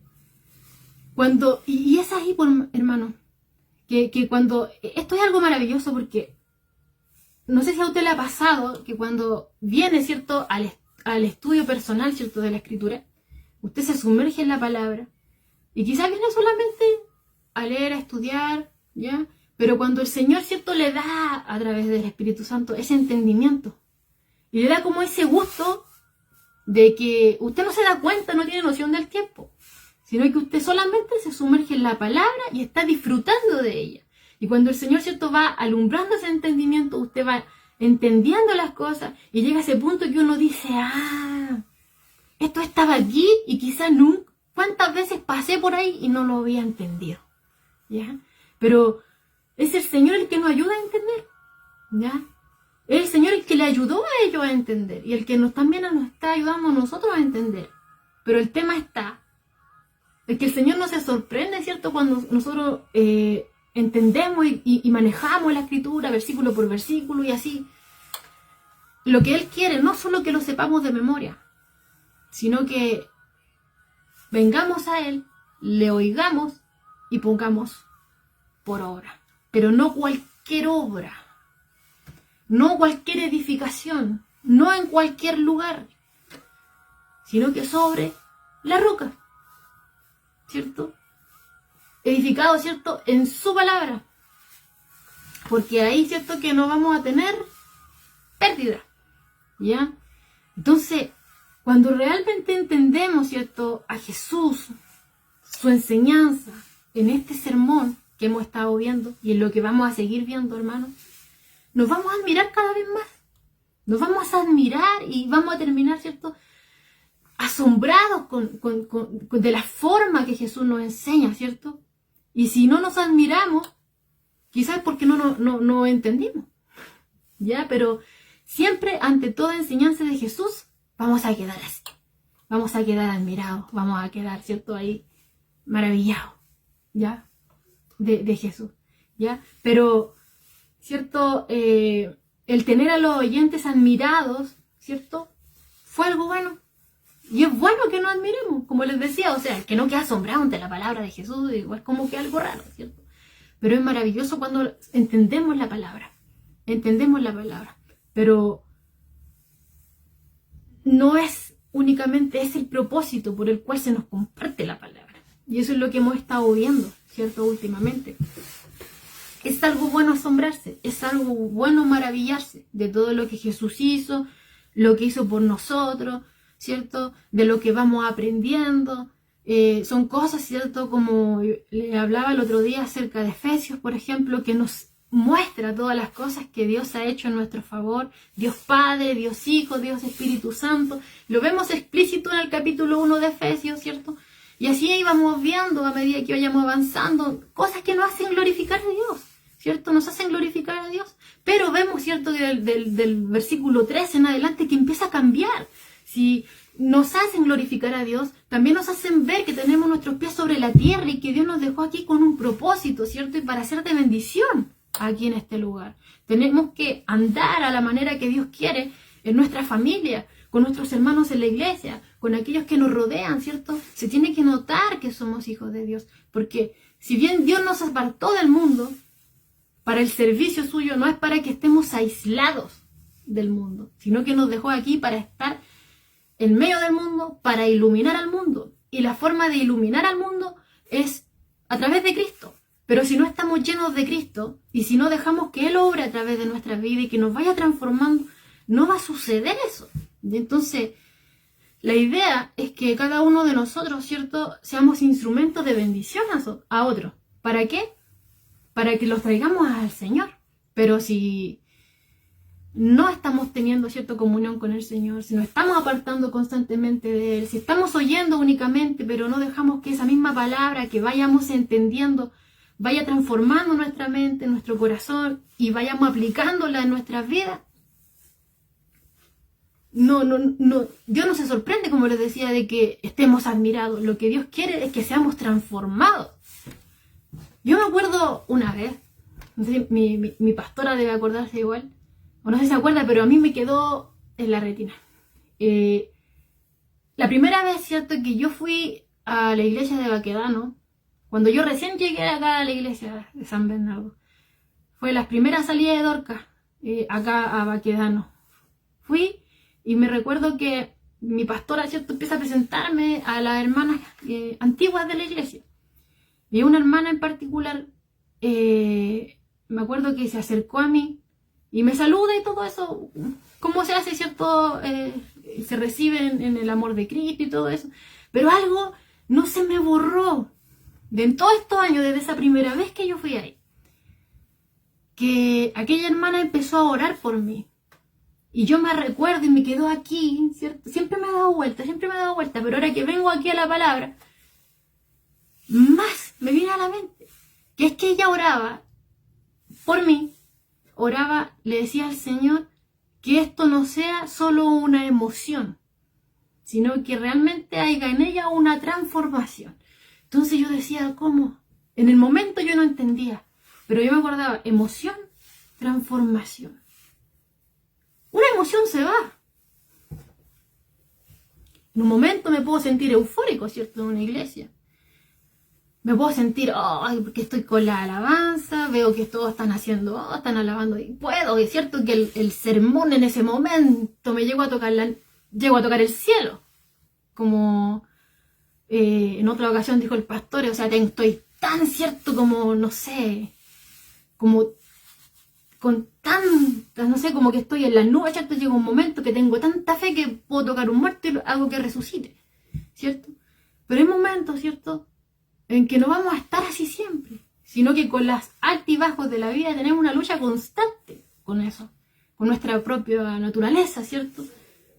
y es ahí, hermano, que cuando, esto es algo maravilloso, porque no sé si a usted le ha pasado que cuando viene, ¿cierto?, al estudio personal, ¿cierto?, de la Escritura, usted se sumerge en la palabra y quizás viene solamente a leer, a estudiar, ¿ya? Pero cuando el Señor, ¿cierto?, le da a través del Espíritu Santo ese entendimiento y le da como ese gusto de que usted no se da cuenta, no tiene noción del tiempo, sino que usted solamente se sumerge en la palabra y está disfrutando de ella. Y cuando el Señor, ¿cierto?, va alumbrando ese entendimiento, usted va entendiendo las cosas y llega a ese punto que uno dice, esto estaba aquí y quizás nunca, cuántas veces pasé por ahí y no lo había entendido, ¿ya? Pero es el Señor el que nos ayuda a entender, ¿ya? Es el Señor el que le ayudó a ellos a entender y el que también nos está ayudando a nosotros a entender. Pero el tema está, es que el Señor no se sorprende, ¿cierto?, cuando nosotros entendemos y manejamos la Escritura versículo por versículo y así. Lo que Él quiere no solo que lo sepamos de memoria, sino que vengamos a Él, le oigamos y pongamos por obra. Pero no cualquier obra, no cualquier edificación, no en cualquier lugar, sino que sobre la roca, ¿cierto? Edificado, ¿cierto?, en su palabra. porque ahí, ¿cierto?, que no vamos a tener pérdida, ¿ya? Entonces, cuando realmente entendemos, ¿cierto?, a Jesús, su enseñanza en este sermón que hemos estado viendo y en lo que vamos a seguir viendo, hermanos, nos vamos a admirar cada vez más. Nos vamos a admirar y vamos a terminar, ¿cierto?, asombrados de la forma que Jesús nos enseña, ¿cierto? Y si no nos admiramos, quizás porque no entendimos, ¿ya? Pero siempre ante toda enseñanza de Jesús vamos a quedar así. Vamos a quedar admirados, vamos a quedar, ¿cierto?, ahí maravillados, ¿ya? De Jesús, ¿ya? Pero, ¿cierto?, el tener a los oyentes admirados, ¿cierto?, fue algo bueno. Y es bueno que nos admiremos, como les decía, o sea, que no queda asombrado ante la palabra de Jesús, igual como que algo raro, ¿cierto? Pero es maravilloso cuando entendemos la palabra, pero no es únicamente ese el propósito por el cual se nos comparte la palabra. Y eso es lo que hemos estado viendo, ¿cierto?, últimamente. Es algo bueno asombrarse, es algo bueno maravillarse de todo lo que Jesús hizo, lo que hizo por nosotros, ¿cierto?, de lo que vamos aprendiendo. Son cosas, ¿cierto?, como le hablaba el otro día acerca de Efesios, por ejemplo, que nos muestra todas las cosas que Dios ha hecho en nuestro favor. Dios Padre, Dios Hijo, Dios Espíritu Santo. Lo vemos explícito en el capítulo 1 de Efesios, ¿cierto? Y así íbamos viendo a medida que vayamos avanzando cosas que nos hacen glorificar a Dios, ¿cierto? Nos hacen glorificar a Dios. Pero vemos, ¿cierto?, del versículo 13 en adelante que empieza a cambiar. Si nos hacen glorificar a Dios, también nos hacen ver que tenemos nuestros pies sobre la tierra y que Dios nos dejó aquí con un propósito, ¿cierto? Y para ser de bendición aquí en este lugar. Tenemos que andar a la manera que Dios quiere en nuestra familia, con nuestros hermanos en la iglesia, con aquellos que nos rodean, ¿cierto? Se tiene que notar que somos hijos de Dios, porque si bien Dios nos apartó del mundo para el servicio suyo, no es para que estemos aislados del mundo, sino que nos dejó aquí para estar en medio del mundo, para iluminar al mundo. Y la forma de iluminar al mundo es a través de Cristo. Pero si no estamos llenos de Cristo, y si no dejamos que Él obre a través de nuestra vida y que nos vaya transformando, no va a suceder eso. Y entonces, la idea es que cada uno de nosotros, ¿cierto?, seamos instrumentos de bendición a otros. ¿Para qué? Para que los traigamos al Señor. Pero si no estamos teniendo cierta comunión con el Señor, si nos estamos apartando constantemente de Él, si estamos oyendo únicamente, pero no dejamos que esa misma palabra que vayamos entendiendo vaya transformando nuestra mente, nuestro corazón y vayamos aplicándola en nuestras vidas, Dios no se sorprende, como les decía, de que estemos admirados. Lo que Dios quiere es que seamos transformados. Yo me acuerdo una vez, no sé si mi pastora debe acordarse igual, o no sé si se acuerda, pero a mí me quedó en la retina. La primera vez, ¿cierto?, que yo fui a la iglesia de Baquedano, cuando yo recién llegué acá a la iglesia de San Bernardo, fue las primeras salidas de Dorcas, acá a Baquedano. Fui y me recuerdo que mi pastora, ¿cierto?, empieza a presentarme a las hermanas antiguas de la iglesia. Y una hermana en particular, me acuerdo que se acercó a mí y me saluda y todo eso, cómo se hace, ¿cierto? Se recibe en el amor de Cristo y todo eso. Pero algo no se me borró de en todos estos años, desde esa primera vez que yo fui ahí. Que aquella hermana empezó a orar por mí. Y yo me recuerdo y me quedó aquí, ¿cierto? Siempre me ha dado vuelta, pero ahora que vengo aquí a la palabra, más me viene a la mente, que es que ella oraba por mí, le decía al Señor que esto no sea solo una emoción, sino que realmente haya en ella una transformación. Entonces yo decía, ¿cómo? En el momento yo no entendía, pero yo me acordaba, emoción, transformación. Una emoción se va. En un momento me puedo sentir eufórico, ¿cierto?, en una iglesia. Me puedo sentir, ay, porque estoy con la alabanza, veo que todos están haciendo, están alabando, y puedo, es cierto que el sermón en ese momento me llego a tocar el cielo, como en otra ocasión dijo el pastor, o sea, estoy tan cierto como, no sé, como con tanta, no sé, como que estoy en las nubes, ¿cierto? Llega un momento que tengo tanta fe que puedo tocar un muerto y hago que resucite, ¿cierto? Pero hay momentos, ¿cierto?, en que no vamos a estar así siempre, sino que con las altibajos de la vida tenemos una lucha constante con eso, con nuestra propia naturaleza, ¿cierto?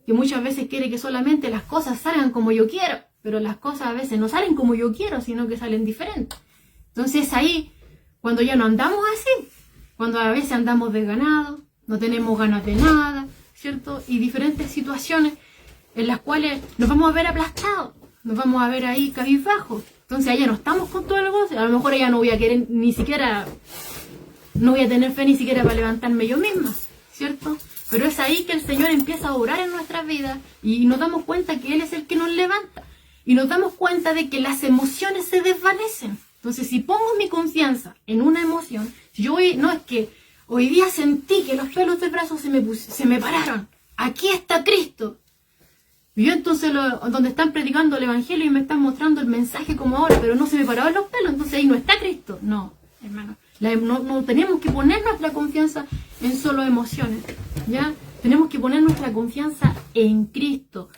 Que muchas veces quiere que solamente las cosas salgan como yo quiero, pero las cosas a veces no salen como yo quiero, sino que salen diferentes. Entonces ahí, cuando ya no andamos así, cuando a veces andamos desganados, no tenemos ganas de nada, ¿cierto? Y diferentes situaciones en las cuales nos vamos a ver aplastados, nos vamos a ver ahí cabizbajos. Entonces allá no estamos con todo el gozo, a lo mejor allá no voy a querer ni siquiera, no voy a tener fe ni siquiera para levantarme yo misma, ¿cierto? Pero es ahí que el Señor empieza a obrar en nuestras vidas y nos damos cuenta que Él es el que nos levanta. Y nos damos cuenta de que las emociones se desvanecen. Entonces, si pongo mi confianza en una emoción, si yo hoy, no es que hoy día sentí que los pelos del brazo se me pararon. Aquí está Cristo. Y yo entonces, donde están predicando el Evangelio y me están mostrando el mensaje como ahora, pero no se me pararon los pelos, entonces ahí no está Cristo. No, hermano. No tenemos que poner nuestra confianza en solo emociones, ¿ya? Tenemos que poner nuestra confianza en Cristo.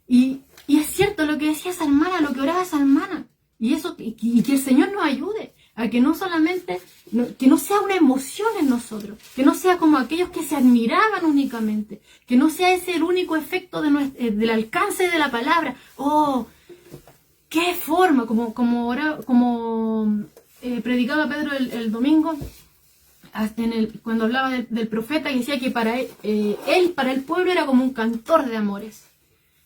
Y es cierto lo que decía esa hermana, lo que oraba esa hermana. Y que el Señor nos ayude a que no solamente, que no sea una emoción en nosotros, que no sea como aquellos que se admiraban únicamente, que no sea ese el único efecto del alcance de la palabra. ¡Oh! ¡Qué forma! Como predicaba Pedro el domingo, cuando hablaba del profeta, que decía que para el pueblo era como un cantor de amores,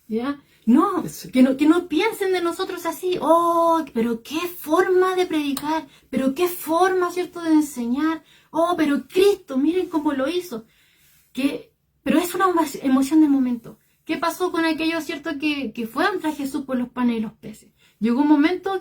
¿ya? No, que no piensen de nosotros así. Oh, pero qué forma de predicar, pero qué forma, ¿cierto?, de enseñar. Oh, pero Cristo, miren cómo lo hizo. Pero es una emoción del momento. ¿Qué pasó con aquellos, cierto, que fueron tras Jesús por los panes y los peces? Llegó un momento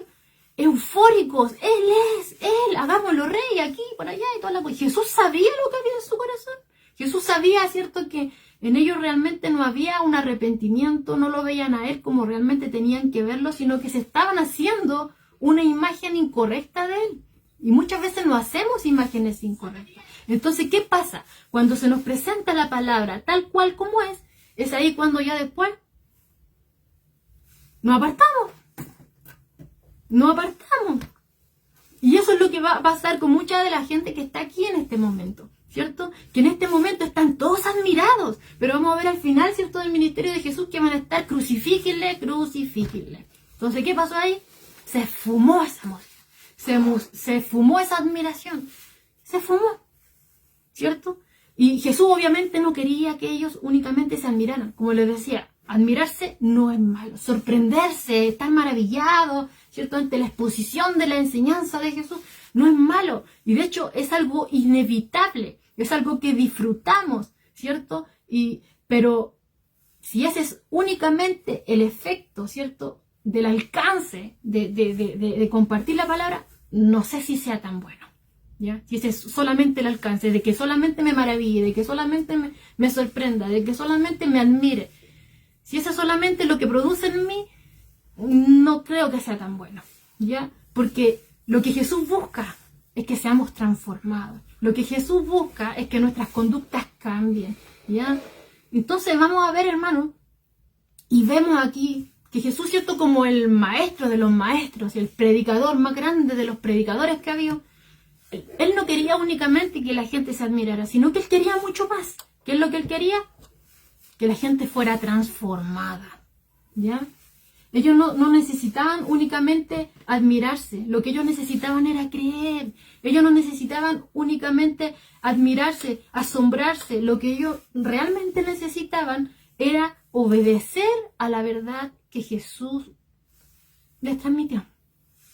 eufóricos, Él, hagámoslo rey aquí, por allá y toda la cosa. Jesús sabía lo que había en su corazón. Jesús sabía, cierto, que en ellos realmente no había un arrepentimiento, no lo veían a Él como realmente tenían que verlo, sino que se estaban haciendo una imagen incorrecta de Él. Y muchas veces no hacemos imágenes incorrectas. Entonces, ¿qué pasa? Cuando se nos presenta la palabra tal cual como es ahí cuando ya después nos apartamos. Nos apartamos. Y eso es lo que va a pasar con mucha de la gente que está aquí en este momento, ¿cierto? Que en este momento están todos admirados, pero vamos a ver al final, ¿cierto?, del ministerio de Jesús que van a estar crucifíquenle. Entonces, ¿qué pasó ahí? Se fumó esa emoción, se fumó esa admiración, se fumó, ¿cierto? Y Jesús obviamente no quería que ellos únicamente se admiraran, como les decía, admirarse no es malo, sorprenderse, estar maravillado, ¿cierto?, ante la exposición de la enseñanza de Jesús, no es malo. Y de hecho es algo inevitable, es algo que disfrutamos, ¿cierto? Pero si ese es únicamente el efecto, ¿cierto?, del alcance de compartir la palabra, no sé si sea tan bueno, ¿ya? Si ese es solamente el alcance, de que solamente me maraville, de que solamente me sorprenda, de que solamente me admire. Si eso es solamente lo que produce en mí, no creo que sea tan bueno, ¿ya? Porque lo que Jesús busca es que seamos transformados. Lo que Jesús busca es que nuestras conductas cambien, ¿ya? Entonces vamos a ver, hermanos, y vemos aquí que Jesús, ¿cierto?, como el maestro de los maestros, el predicador más grande de los predicadores que había, Él no quería únicamente que la gente se admirara, sino que Él quería mucho más. ¿Qué es lo que Él quería? Que la gente fuera transformada, ¿ya? Ellos no necesitaban únicamente admirarse, lo que ellos necesitaban era creer. Ellos no necesitaban únicamente admirarse, asombrarse, lo que ellos realmente necesitaban era obedecer a la verdad que Jesús les transmitió.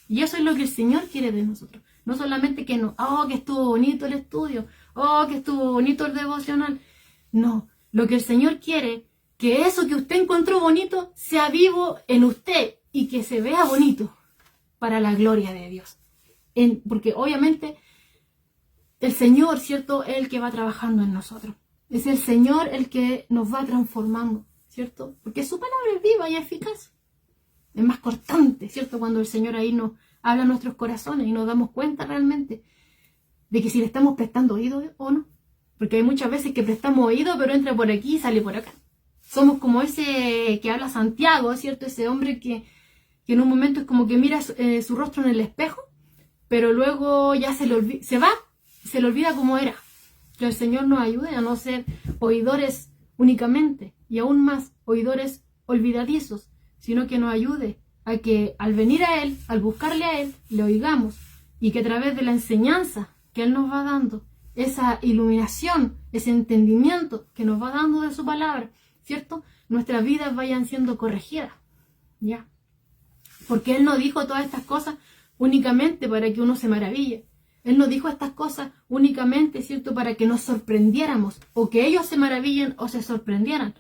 Y eso es lo que el Señor quiere de nosotros. No solamente que que estuvo bonito el estudio, que estuvo bonito el devocional. No, lo que el Señor quiere, que eso que usted encontró bonito sea vivo en usted y que se vea bonito para la gloria de Dios. Porque obviamente el Señor, ¿cierto?, es el que va trabajando en nosotros. Es el Señor el que nos va transformando, ¿cierto? Porque su palabra es viva y eficaz. Es más cortante, ¿cierto? Cuando el Señor ahí nos habla a nuestros corazones y nos damos cuenta realmente de que si le estamos prestando oído o no. Porque hay muchas veces que prestamos oído, pero entra por aquí y sale por acá. Somos como ese que habla Santiago, ¿cierto? Ese hombre que en un momento es como que mira su rostro en el espejo, pero luego ya se le olvida cómo era. Que el Señor nos ayude a no ser oidores únicamente, y aún más, oidores olvidadizos, sino que nos ayude a que al venir a Él, al buscarle a Él, le oigamos, y que a través de la enseñanza que Él nos va dando, esa iluminación, ese entendimiento que nos va dando de su palabra, ¿cierto? Nuestras vidas vayan siendo corregidas, ¿ya? Porque Él no dijo todas estas cosas únicamente para que uno se maraville. Él no dijo estas cosas únicamente, ¿cierto?, para que nos sorprendiéramos, o que ellos se maravillen o se sorprendieran.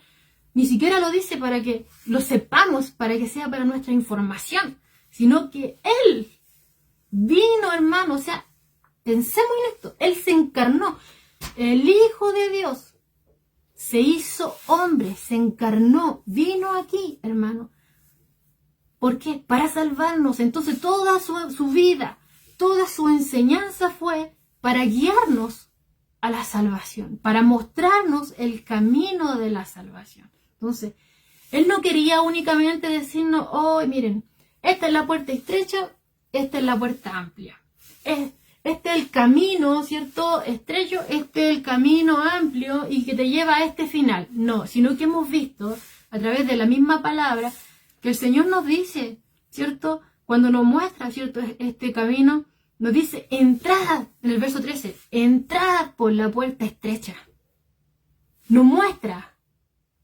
Ni siquiera lo dice para que lo sepamos, para que sea para nuestra información, sino que Él vino, hermano, o sea, pensemos en esto, Él se encarnó, el Hijo de Dios se hizo hombre, se encarnó, vino aquí, hermano. ¿Por qué? Para salvarnos. Entonces toda su vida, toda su enseñanza fue para guiarnos a la salvación, para mostrarnos el camino de la salvación. Entonces, Él no quería únicamente decirnos, oh, miren, esta es la puerta estrecha, esta es la puerta amplia. Este es el camino, ¿cierto?, estrecho, este es el camino amplio y que te lleva a este final. No, sino que hemos visto a través de la misma palabra que el Señor nos dice, ¿cierto?, cuando nos muestra, ¿cierto?, este camino, nos dice, entrad, en el verso 13, entrad por la puerta estrecha. Nos muestra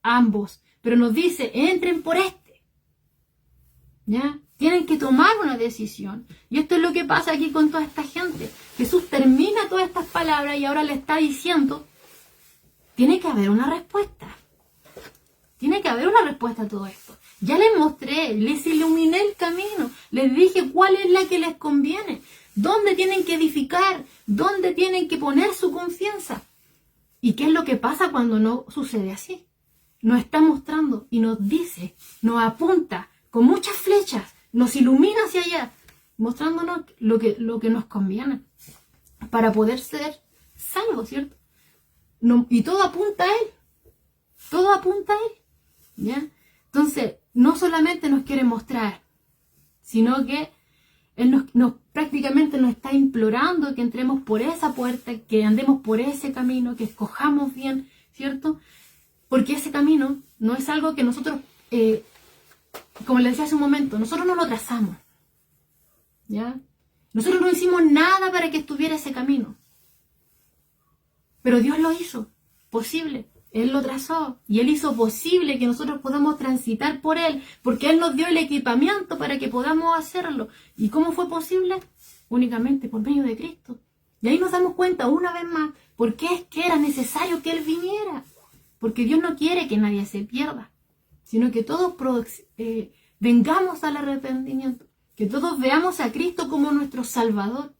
ambos, pero nos dice, entren por este. ¿Ya? Tienen que tomar una decisión. Y esto es lo que pasa aquí con toda esta gente. Jesús termina todas estas palabras y ahora le está diciendo, tiene que haber una respuesta. Tiene que haber una respuesta a todo esto. Ya les mostré, les iluminé el camino, les dije cuál es la que les conviene, dónde tienen que edificar, dónde tienen que poner su confianza. ¿Y qué es lo que pasa cuando no sucede así? Nos está mostrando y nos dice, nos apunta con muchas flechas, nos ilumina hacia allá, mostrándonos lo que nos conviene para poder ser salvos, ¿cierto? No, y todo apunta a Él, todo apunta a Él, ¿ya? Entonces, no solamente nos quiere mostrar, sino que Él prácticamente nos está implorando que entremos por esa puerta, que andemos por ese camino, que escojamos bien, ¿cierto? Porque ese camino no es algo que nosotros, como les decía hace un momento, nosotros no lo trazamos, ¿ya? Nosotros no hicimos nada para que estuviera ese camino. Pero Dios lo hizo posible. Él lo trazó y Él hizo posible que nosotros podamos transitar por Él, porque Él nos dio el equipamiento para que podamos hacerlo. ¿Y cómo fue posible? Únicamente por medio de Cristo. Y ahí nos damos cuenta una vez más por qué es que era necesario que Él viniera. Porque Dios no quiere que nadie se pierda, sino que todos vengamos al arrepentimiento, que todos veamos a Cristo como nuestro Salvador,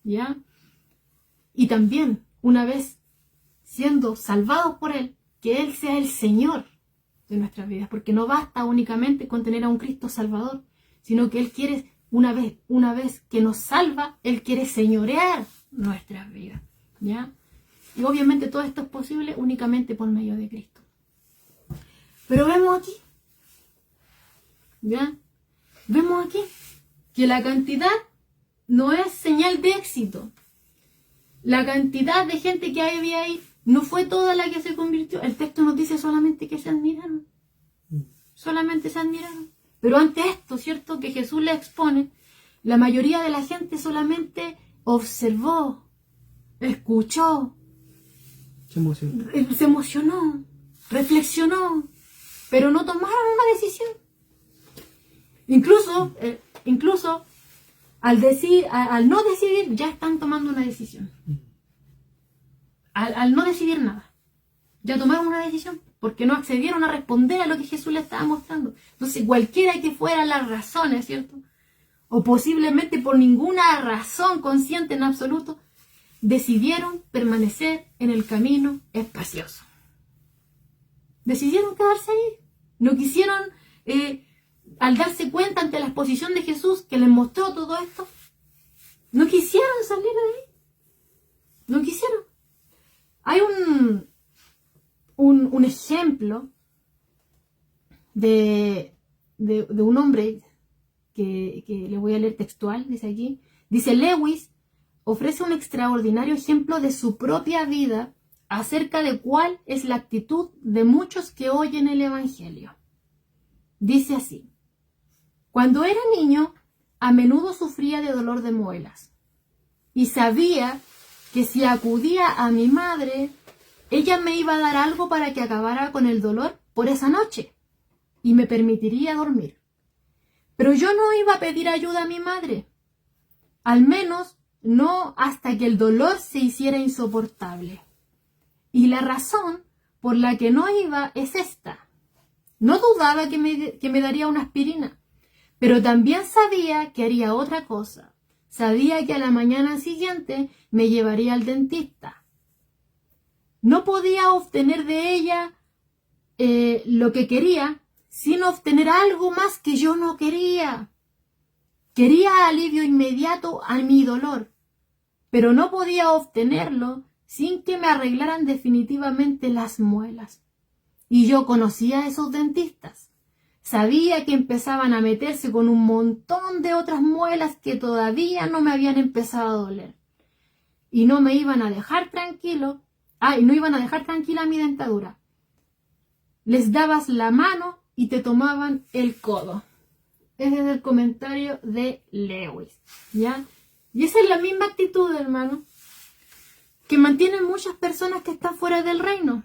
¿ya? Y también, una vez siendo salvados por Él, que Él sea el Señor de nuestras vidas, porque no basta únicamente con tener a un Cristo Salvador, sino que Él quiere, una vez que nos salva, Él quiere señorear nuestras vidas, ¿ya? Y obviamente todo esto es posible únicamente por medio de Cristo. Pero vemos aquí, ¿ya? Vemos aquí que la cantidad no es señal de éxito. La cantidad de gente que había ahí no fue toda la que se convirtió. El texto nos dice solamente que se admiraron. Solamente se admiraron. Pero ante esto, ¿cierto?, que Jesús le expone, la mayoría de la gente solamente observó, escuchó, se emocionó, reflexionó, pero no tomaron una decisión. Incluso al no decidir, ya están tomando una decisión. Al no decidir nada, ya tomaron una decisión, porque no accedieron a responder a lo que Jesús les estaba mostrando. Entonces, cualquiera que fueran las razones, ¿cierto?, o posiblemente por ninguna razón consciente en absoluto, decidieron permanecer en el camino espacioso. Decidieron quedarse ahí. No quisieron, al darse cuenta ante la exposición de Jesús que les mostró todo esto, no quisieron salir de ahí. No quisieron. Hay un ejemplo de un hombre que le voy a leer textual, dice aquí. Dice: Lewis ofrece un extraordinario ejemplo de su propia vida acerca de cuál es la actitud de muchos que oyen el Evangelio. Dice así: cuando era niño, a menudo sufría de dolor de muelas y sabía que si acudía a mi madre, ella me iba a dar algo para que acabara con el dolor por esa noche y me permitiría dormir. Pero yo no iba a pedir ayuda a mi madre, al menos no hasta que el dolor se hiciera insoportable. Y la razón por la que no iba es esta: no dudaba que me daría una aspirina, pero también sabía que haría otra cosa. Sabía que a la mañana siguiente me llevaría al dentista. No podía obtener de ella lo que quería, sin obtener algo más que yo no quería. Quería alivio inmediato a mi dolor, pero no podía obtenerlo sin que me arreglaran definitivamente las muelas. Y yo conocía a esos dentistas. Sabía que empezaban a meterse con un montón de otras muelas que todavía no me habían empezado a doler. Y no me iban a dejar tranquilo. Y no iban a dejar tranquila mi dentadura. Les dabas la mano y te tomaban el codo. Ese es el comentario de Lewis, ¿ya? Y esa es la misma actitud, hermano, que mantienen muchas personas que están fuera del reino.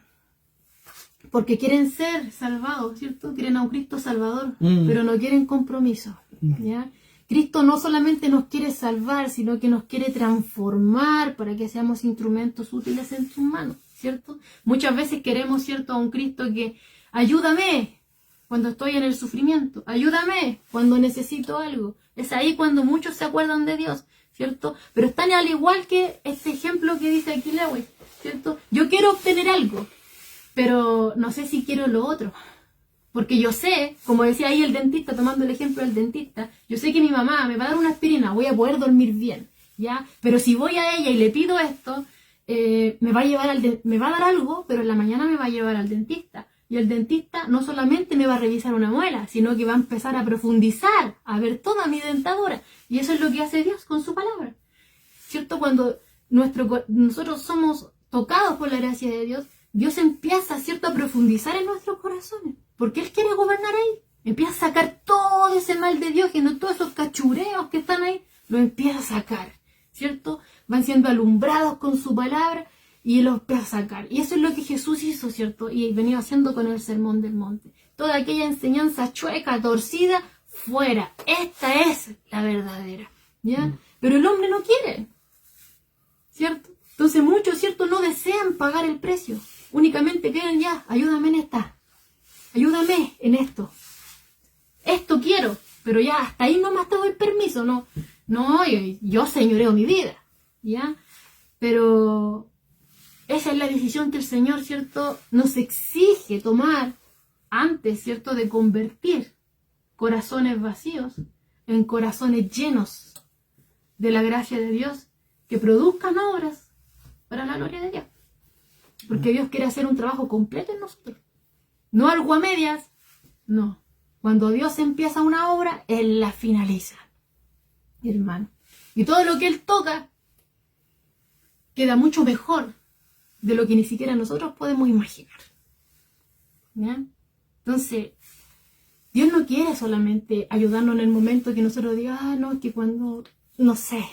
Porque quieren ser salvados, ¿cierto? Quieren a un Cristo salvador, pero no quieren compromiso, ¿ya? Cristo no solamente nos quiere salvar, sino que nos quiere transformar para que seamos instrumentos útiles en sus manos, ¿cierto? Muchas veces queremos, ¿cierto?, a un Cristo que ayúdame cuando estoy en el sufrimiento, ayúdame cuando necesito algo. Es ahí cuando muchos se acuerdan de Dios, ¿cierto? Pero están al igual que este ejemplo que dice aquí Lewis, ¿cierto? Yo quiero obtener algo, pero no sé si quiero lo otro. Porque yo sé, como decía ahí el dentista, tomando el ejemplo del dentista, yo sé que mi mamá me va a dar una aspirina, voy a poder dormir bien, ¿ya? Pero si voy a ella y le pido esto, me va a dar algo, pero en la mañana me va a llevar al dentista. Y el dentista no solamente me va a revisar una muela, sino que va a empezar a profundizar, a ver toda mi dentadura. Y eso es lo que hace Dios con su palabra, ¿cierto? Cuando nosotros somos tocados por la gracia de Dios, Dios empieza, ¿cierto?, a profundizar en nuestros corazones, porque Él quiere gobernar ahí. Empieza a sacar todo ese mal de Dios, que no todos esos cachureos que están ahí, lo empieza a sacar, ¿cierto? Van siendo alumbrados con su palabra y los empieza a sacar. Y eso es lo que Jesús hizo, ¿cierto? Y venía haciendo con el Sermón del Monte. Toda aquella enseñanza chueca, torcida, fuera. Esta es la verdadera, ¿ya? Pero el hombre no quiere, ¿cierto? Entonces muchos, ¿cierto?, no desean pagar el precio. Únicamente quieren, ya, ayúdame en esta. Ayúdame en esto. Esto quiero, pero ya hasta ahí nomás te doy permiso. No, yo señoreo mi vida, ¿ya? Pero esa es la decisión que el Señor, ¿cierto?, nos exige tomar antes, ¿cierto?, de convertir corazones vacíos en corazones llenos de la gracia de Dios, que produzcan obras para la gloria de Dios. Porque Dios quiere hacer un trabajo completo en nosotros. No algo a medias, no. Cuando Dios empieza una obra, Él la finaliza, hermano. Y todo lo que Él toca queda mucho mejor de lo que ni siquiera nosotros podemos imaginar, ¿ya? Entonces, Dios no quiere solamente ayudarnos en el momento que nosotros digamos, no, es que cuando, no sé,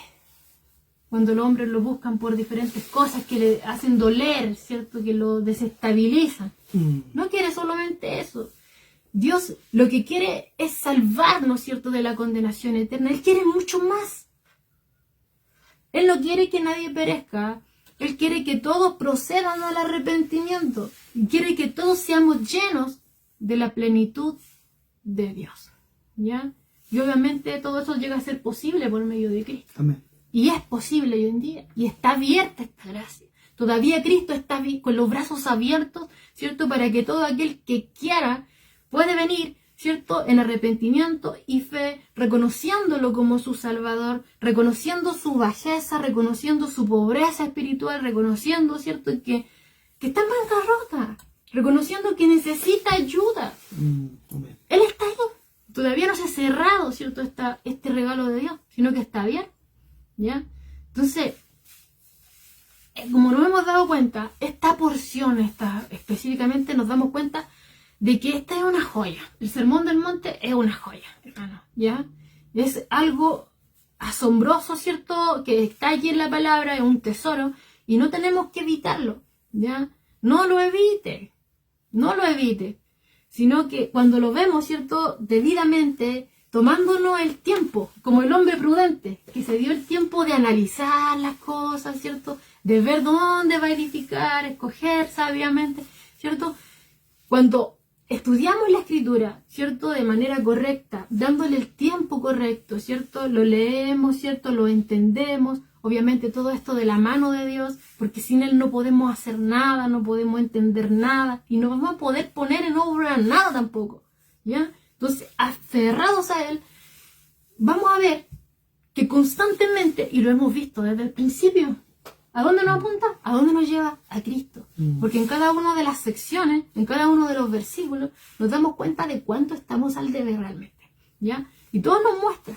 cuando los hombres lo buscan por diferentes cosas que le hacen doler, ¿cierto?, que lo desestabilizan. No quiere solamente eso. Dios lo que quiere es salvarnos, ¿cierto?, de la condenación eterna. Él quiere mucho más. Él no quiere que nadie perezca. Él quiere que todos procedan al arrepentimiento. Y quiere que todos seamos llenos de la plenitud de Dios, ¿ya? Y obviamente todo eso llega a ser posible por medio de Cristo. Amén. Y es posible hoy en día. Y está abierta esta gracia. Todavía Cristo está con los brazos abiertos, ¿cierto?, para que todo aquel que quiera puede venir, ¿cierto?, en arrepentimiento y fe, reconociéndolo como su Salvador, reconociendo su bajeza, reconociendo su pobreza espiritual, reconociendo, ¿cierto?, que está en bancarrota, reconociendo que necesita ayuda. Él está ahí. Todavía no se ha cerrado, ¿cierto? Este regalo de Dios, sino que está bien, ¿ya? Entonces, como nos hemos dado cuenta, esta porción, específicamente nos damos cuenta de que esta es una joya. El Sermón del Monte es una joya, hermano, ¿ya? Es algo asombroso, ¿cierto? Que está allí en la palabra, es un tesoro, y no tenemos que evitarlo, ¿ya? No lo evite, sino que cuando lo vemos, ¿cierto? Debidamente, tomándonos el tiempo, como el hombre prudente, que se dio el tiempo de analizar las cosas, ¿cierto? De ver dónde va a edificar, escoger sabiamente, ¿cierto? Cuando estudiamos la Escritura, ¿cierto? De manera correcta, dándole el tiempo correcto, ¿cierto? Lo leemos, ¿cierto? Lo entendemos, obviamente todo esto de la mano de Dios, porque sin Él no podemos hacer nada, no podemos entender nada, y no vamos a poder poner en obra nada tampoco, ¿ya? Entonces, aferrados a Él, vamos a ver que constantemente, y lo hemos visto desde el principio, ¿a dónde nos apunta? ¿A dónde nos lleva? A Cristo. Porque en cada una de las secciones, en cada uno de los versículos, nos damos cuenta de cuánto estamos al debe realmente, ¿ya? Y todo nos muestra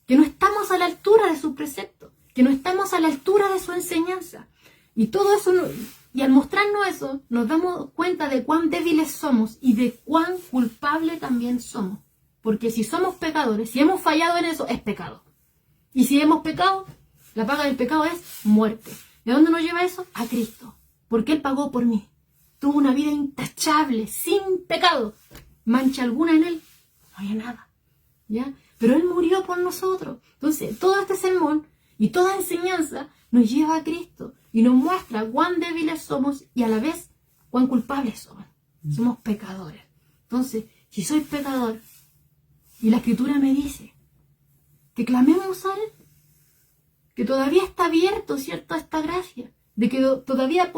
que no estamos a la altura de su precepto, que no estamos a la altura de su enseñanza. Y todo eso, y al mostrarnos eso, nos damos cuenta de cuán débiles somos y de cuán culpables también somos. Porque si somos pecadores, si hemos fallado en eso, es pecado. Y si hemos pecado, la paga del pecado es muerte. ¿De dónde nos lleva eso? A Cristo. Porque Él pagó por mí. Tuvo una vida intachable, sin pecado. Mancha alguna en Él, no había nada, ¿ya? Pero Él murió por nosotros. Entonces, todo este sermón y toda enseñanza nos lleva a Cristo y nos muestra cuán débiles somos y a la vez cuán culpables somos. Somos pecadores. Entonces, si soy pecador y la Escritura me dice que clamemos a Él, que todavía está abierto, ¿cierto?, a esta gracia, de que todavía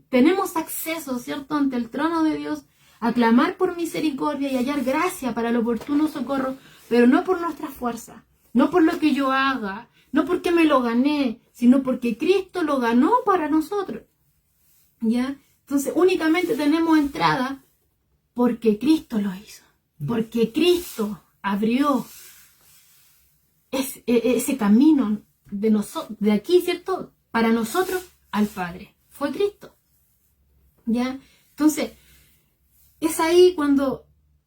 tenemos acceso, ¿cierto?, ante el trono de Dios, a clamar por misericordia y hallar gracia para el oportuno socorro, pero no por nuestra fuerza, no por lo que yo haga, no porque me lo gané, sino porque Cristo lo ganó para nosotros, ¿ya? Entonces, únicamente tenemos entrada porque Cristo lo hizo, porque Cristo abrió ese camino de aquí, ¿cierto?, para nosotros al Padre. Fue Cristo, ¿ya? Entonces, es ahí cuando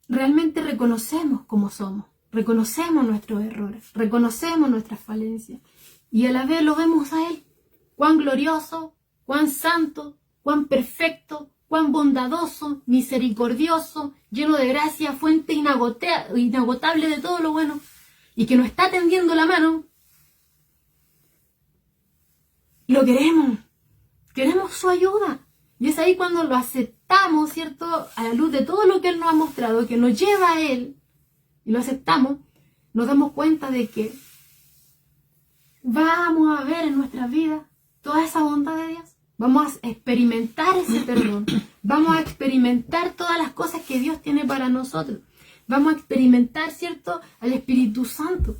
realmente reconocemos cómo somos, reconocemos nuestros errores, reconocemos nuestras falencias, y a la vez lo vemos a Él, cuán glorioso, cuán santo, cuán perfecto, cuán bondadoso, misericordioso, lleno de gracia, fuente inagotable de todo lo bueno, y que nos está tendiendo la mano. Lo queremos su ayuda. Y es ahí cuando lo aceptamos, ¿cierto?, a la luz de todo lo que Él nos ha mostrado, que nos lleva a Él, y lo aceptamos, nos damos cuenta de que vamos a ver en nuestras vidas toda esa bondad de Dios. Vamos a experimentar ese perdón. Vamos a experimentar todas las cosas que Dios tiene para nosotros. Vamos a experimentar, ¿cierto?, al Espíritu Santo,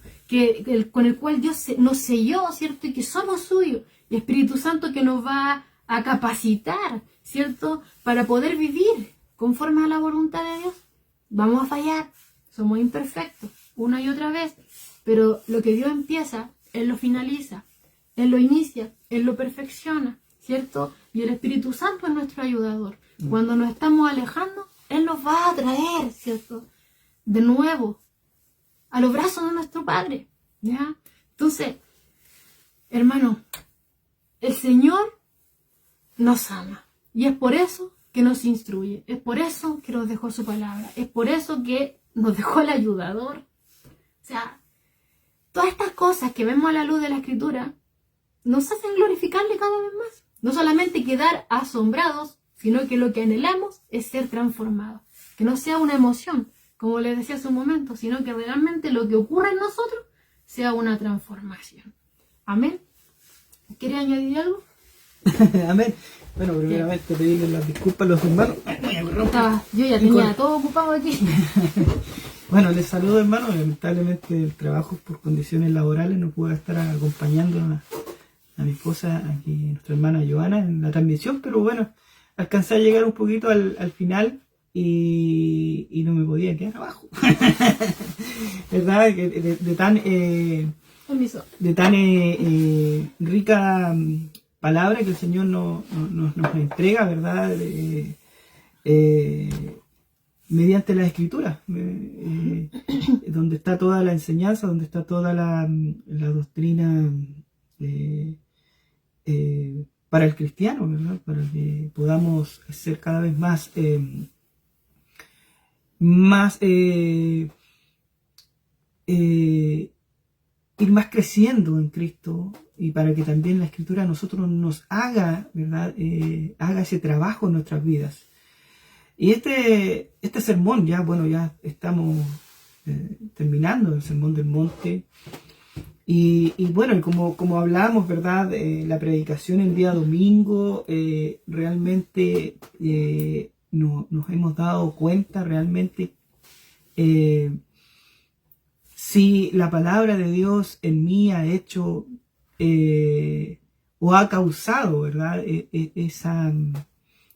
con el cual Dios nos selló, ¿cierto?, y que somos suyos. El Espíritu Santo que nos va a capacitar, ¿cierto?, para poder vivir conforme a la voluntad de Dios. Vamos a fallar, somos imperfectos, una y otra vez, pero lo que Dios empieza, Él lo finaliza, Él lo inicia, Él lo perfecciona, ¿cierto? Y el Espíritu Santo es nuestro ayudador. Cuando nos estamos alejando, Él nos va a traer, ¿cierto?, de nuevo a los brazos de nuestro Padre, ¿ya? Entonces, hermano, el Señor nos ama, y es por eso que nos instruye, es por eso que nos dejó su palabra, es por eso que nos dejó el ayudador. O sea, todas estas cosas que vemos a la luz de la Escritura nos hacen glorificarle cada vez más. No solamente quedar asombrados, sino que lo que anhelamos es ser transformados. Que no sea una emoción, como les decía hace un momento, sino que realmente lo que ocurre en nosotros sea una transformación. Amén. ¿Quiere añadir algo? Amén. Bueno, primeramente pedirle las disculpas a los hermanos. Yo ya tenía todo ocupado aquí. Bueno, les saludo, hermano. Lamentablemente el trabajo por condiciones laborales no pude estar acompañando a mi esposa, aquí nuestra hermana Joana, en la transmisión, pero bueno, alcancé a llegar un poquito al final y no me podía quedar abajo. ¿Verdad? De tan rica palabra que el Señor nos entrega, ¿verdad? Mediante la Escritura, donde está toda la enseñanza, donde está toda la doctrina para el cristiano, ¿verdad? Para que podamos ser cada vez ir más creciendo en Cristo, y para que también la Escritura a nosotros nos haga, ¿verdad? Haga ese trabajo en nuestras vidas. Y este sermón, ya estamos terminando el Sermón del Monte. Y bueno, como hablamos, ¿verdad? La predicación el día domingo, realmente nos hemos dado cuenta realmente si la palabra de Dios en mí ha hecho o ha causado, ¿verdad?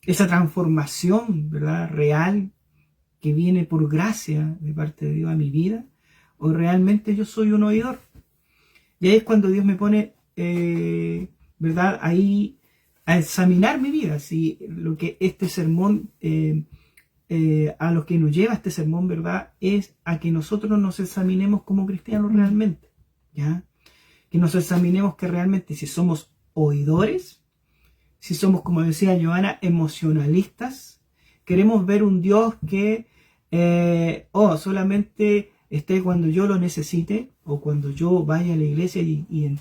Esa transformación, ¿verdad? Real que viene por gracia de parte de Dios a mi vida, o realmente yo soy un oidor. Y ahí es cuando Dios me pone, ¿verdad? Ahí a examinar mi vida, si lo que este sermón, a lo que nos lleva este sermón, ¿verdad? Es a que nosotros nos examinemos como cristianos realmente, ¿ya? Que nos examinemos que realmente si somos oidores, si somos, como decía Joana, emocionalistas, queremos ver un Dios que solamente esté cuando yo lo necesite, o cuando yo vaya a la iglesia y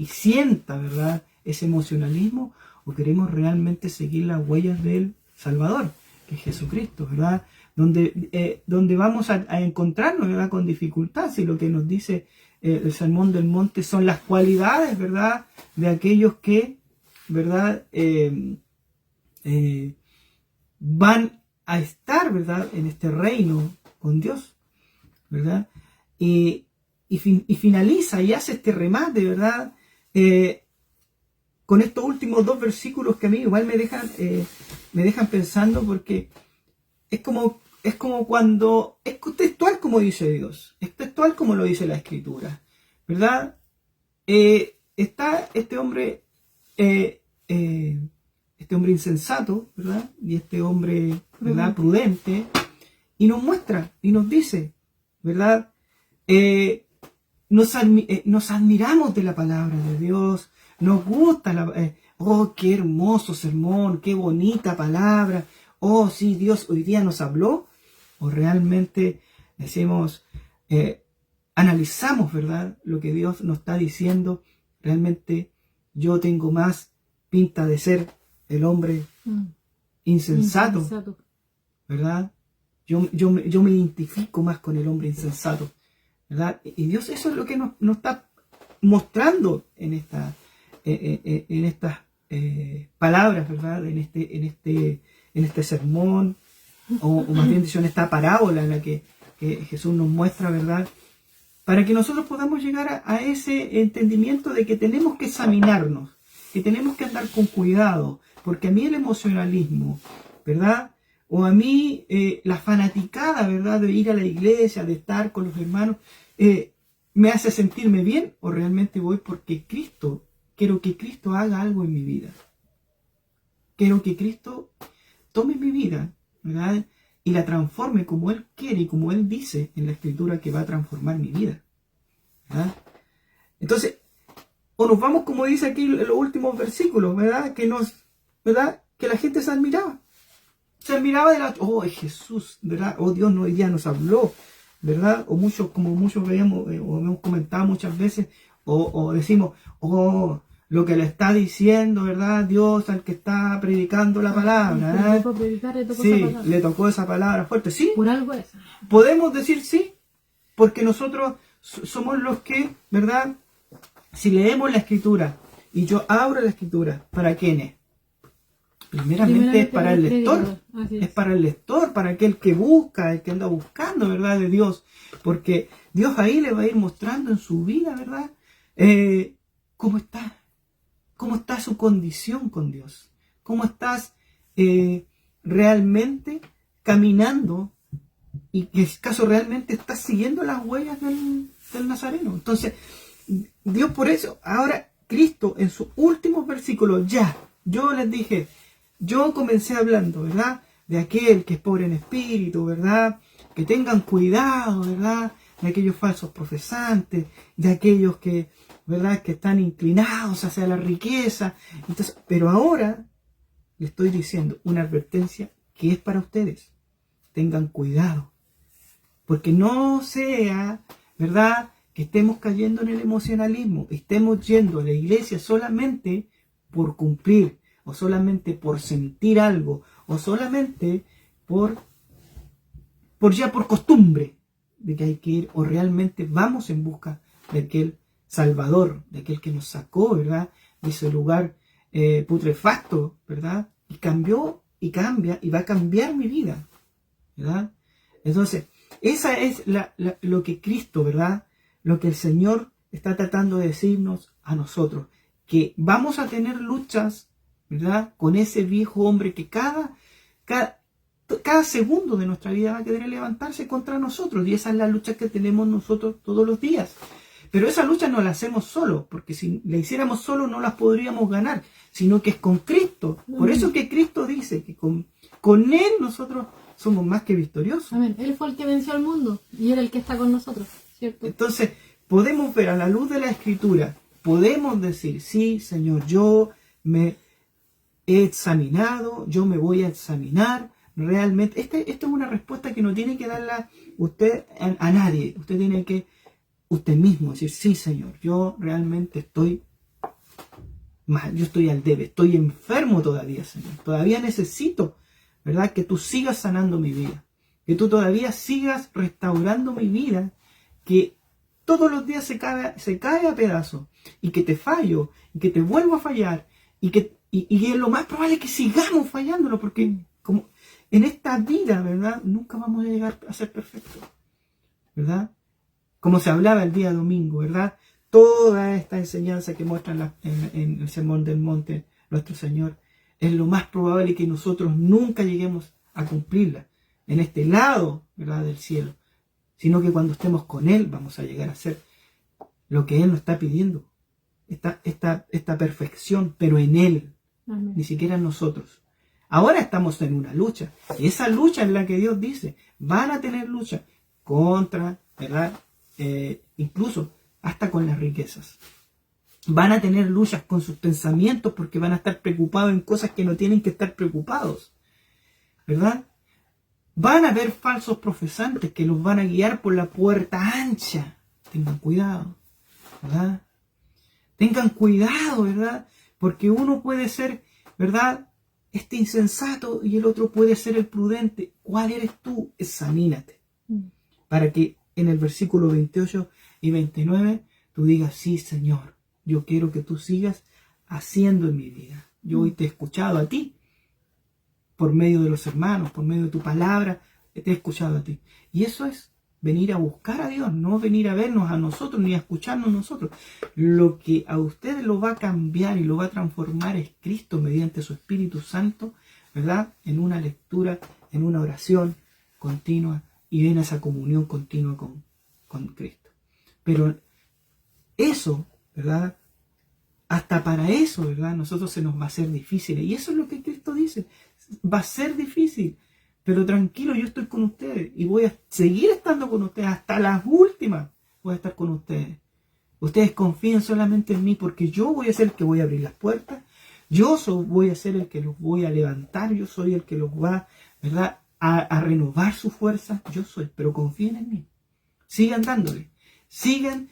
sienta, ¿verdad?, ese emocionalismo, o queremos realmente seguir las huellas del Salvador, que es Jesucristo, ¿verdad? Donde vamos a encontrarnos, ¿verdad?, con dificultad, si lo que nos dice el Sermón del Monte son las cualidades, ¿verdad?, de aquellos que, ¿verdad?, van a estar, ¿verdad?, en este reino con Dios, ¿verdad? Y finaliza y hace este remate, ¿verdad?, con estos últimos dos versículos que a mí igual me dejan pensando, porque es como cuando, es textual como dice Dios, es textual como lo dice la Escritura, ¿verdad? Está este hombre insensato, ¿verdad? Y este hombre, ¿verdad?, prudente, y nos muestra y nos dice, ¿verdad? Nos admiramos de la palabra de Dios, nos gusta qué hermoso sermón, qué bonita palabra, sí, Dios hoy día nos habló, o realmente decimos, analizamos, ¿verdad?, lo que Dios nos está diciendo. Realmente yo tengo más pinta de ser el hombre insensato, ¿verdad? Yo me identifico más con el hombre insensato, ¿verdad? Y Dios, eso es lo que nos está mostrando en estas palabras, ¿verdad? En este sermón, o más bien dicho, en esta parábola en la que Jesús nos muestra, ¿verdad? Para que nosotros podamos llegar a ese entendimiento de que tenemos que examinarnos, que tenemos que andar con cuidado, porque a mí el emocionalismo, ¿verdad?, o a mí la fanaticada, ¿verdad?, de ir a la iglesia, de estar con los hermanos, me hace sentirme bien, o realmente voy porque quiero que Cristo haga algo en mi vida. Quiero que Cristo tome mi vida, ¿verdad?, y la transforme como Él quiere y como Él dice en la Escritura que va a transformar mi vida, ¿verdad? Entonces, o nos vamos, como dice aquí en los últimos versículos, ¿verdad?, ¿verdad?, que la gente se admiraba de es Jesús, ¿verdad? Dios hoy día nos habló, ¿verdad? Como muchos veíamos, o hemos comentado muchas veces, o decimos, lo que le está diciendo, ¿verdad?, Dios al que está predicando la palabra, ¿eh? Le tocó esa palabra fuerte, sí. Por algo es. Podemos decir sí, porque nosotros somos los que, ¿verdad?, si leemos la Escritura, y yo abro la Escritura, ¿para quién es? Primeramente es para el lector, es para el lector, para aquel que busca, el que anda buscando, ¿verdad?, de Dios, porque Dios ahí le va a ir mostrando en su vida, ¿verdad?, cómo está su condición con Dios, cómo estás realmente caminando y que acaso realmente estás siguiendo las huellas del Nazareno. Entonces, Dios por eso, ahora Cristo en sus últimos versículos, yo les dije, yo comencé hablando, ¿verdad? De aquel que es pobre en espíritu, ¿verdad? Que tengan cuidado, ¿verdad? De aquellos falsos profesantes, de aquellos que, ¿verdad? Que están inclinados hacia la riqueza. Entonces, pero ahora le estoy diciendo una advertencia que es para ustedes. Tengan cuidado. Porque no sea, ¿verdad?, que estemos cayendo en el emocionalismo, estemos yendo a la iglesia solamente por cumplir, o solamente por sentir algo, o solamente por costumbre de que hay que ir, o realmente vamos en busca de aquel Salvador, de aquel que nos sacó, ¿verdad?, de ese lugar putrefacto, ¿verdad?, y cambió, y cambia, y va a cambiar mi vida, ¿verdad? Entonces, esa es lo que Cristo, ¿verdad?, lo que el Señor está tratando de decirnos a nosotros, que vamos a tener luchas, ¿verdad?, con ese viejo hombre que cada segundo de nuestra vida va a querer levantarse contra nosotros, y esa es la lucha que tenemos nosotros todos los días. Pero esa lucha no la hacemos solo, porque si la hiciéramos solo no las podríamos ganar, sino que es con Cristo. Por eso que Cristo dice que con Él nosotros somos más que victoriosos. Amén. Él fue el que venció al mundo y era el que está con nosotros, ¿cierto? Entonces, podemos ver a la luz de la Escritura, podemos decir, sí, Señor, yo me he examinado, yo me voy a examinar realmente. Esta es una respuesta que no tiene que darla usted a nadie. Usted tiene que, usted mismo, decir, sí, Señor, yo realmente estoy mal, yo estoy al debe, estoy enfermo todavía, Señor. Todavía necesito, ¿verdad?, que tú sigas sanando mi vida, que tú todavía sigas restaurando mi vida, que todos los días se cae a pedazos, y que te fallo, y que te vuelvo a fallar, y es lo más probable que sigamos fallándolo, porque como en esta vida, ¿verdad?, nunca vamos a llegar a ser perfectos, ¿verdad? Como se hablaba el día domingo, ¿verdad? Toda esta enseñanza que muestra en el Sermón del Monte nuestro Señor, es lo más probable que nosotros nunca lleguemos a cumplirla en este lado, ¿verdad?, del cielo, sino que cuando estemos con Él vamos a llegar a ser lo que Él nos está pidiendo, esta perfección, pero en Él, Amén. Ni siquiera en nosotros. Ahora estamos en una lucha, y esa lucha es la que Dios dice, van a tener lucha contra, ¿verdad?, incluso hasta con las riquezas. Van a tener luchas con sus pensamientos porque van a estar preocupados en cosas que no tienen que estar preocupados, ¿verdad? Van a haber falsos profesantes que los van a guiar por la puerta ancha. Tengan cuidado, ¿verdad? Tengan cuidado, ¿verdad? Porque uno puede ser, ¿verdad?, este insensato y el otro puede ser el prudente. ¿Cuál eres tú? Examínate. Para que en el versículo 28 y 29 tú digas, sí, Señor, yo quiero que tú sigas haciendo en mi vida. Yo hoy te he escuchado a ti, por medio de los hermanos, por medio de tu palabra, te he escuchado a ti. Y eso es venir a buscar a Dios, no venir a vernos a nosotros, ni a escucharnos nosotros. Lo que a ustedes lo va a cambiar y lo va a transformar es Cristo mediante su Espíritu Santo, ¿verdad? En una lectura, en una oración continua y en esa comunión continua con Cristo. Pero eso, ¿verdad?, hasta para eso, ¿verdad?, nosotros se nos va a hacer difícil. Y eso es lo que Cristo dice. Va a ser difícil, pero tranquilo, yo estoy con ustedes y voy a seguir estando con ustedes hasta las últimas. Voy a estar con ustedes. Ustedes confíen solamente en mí, porque yo voy a ser el que voy a abrir las puertas. Yo voy a ser el que los voy a levantar. Yo soy el que los va, ¿verdad?, a renovar su fuerza. Yo soy, pero confíen en mí. Sigan dándole. Sigan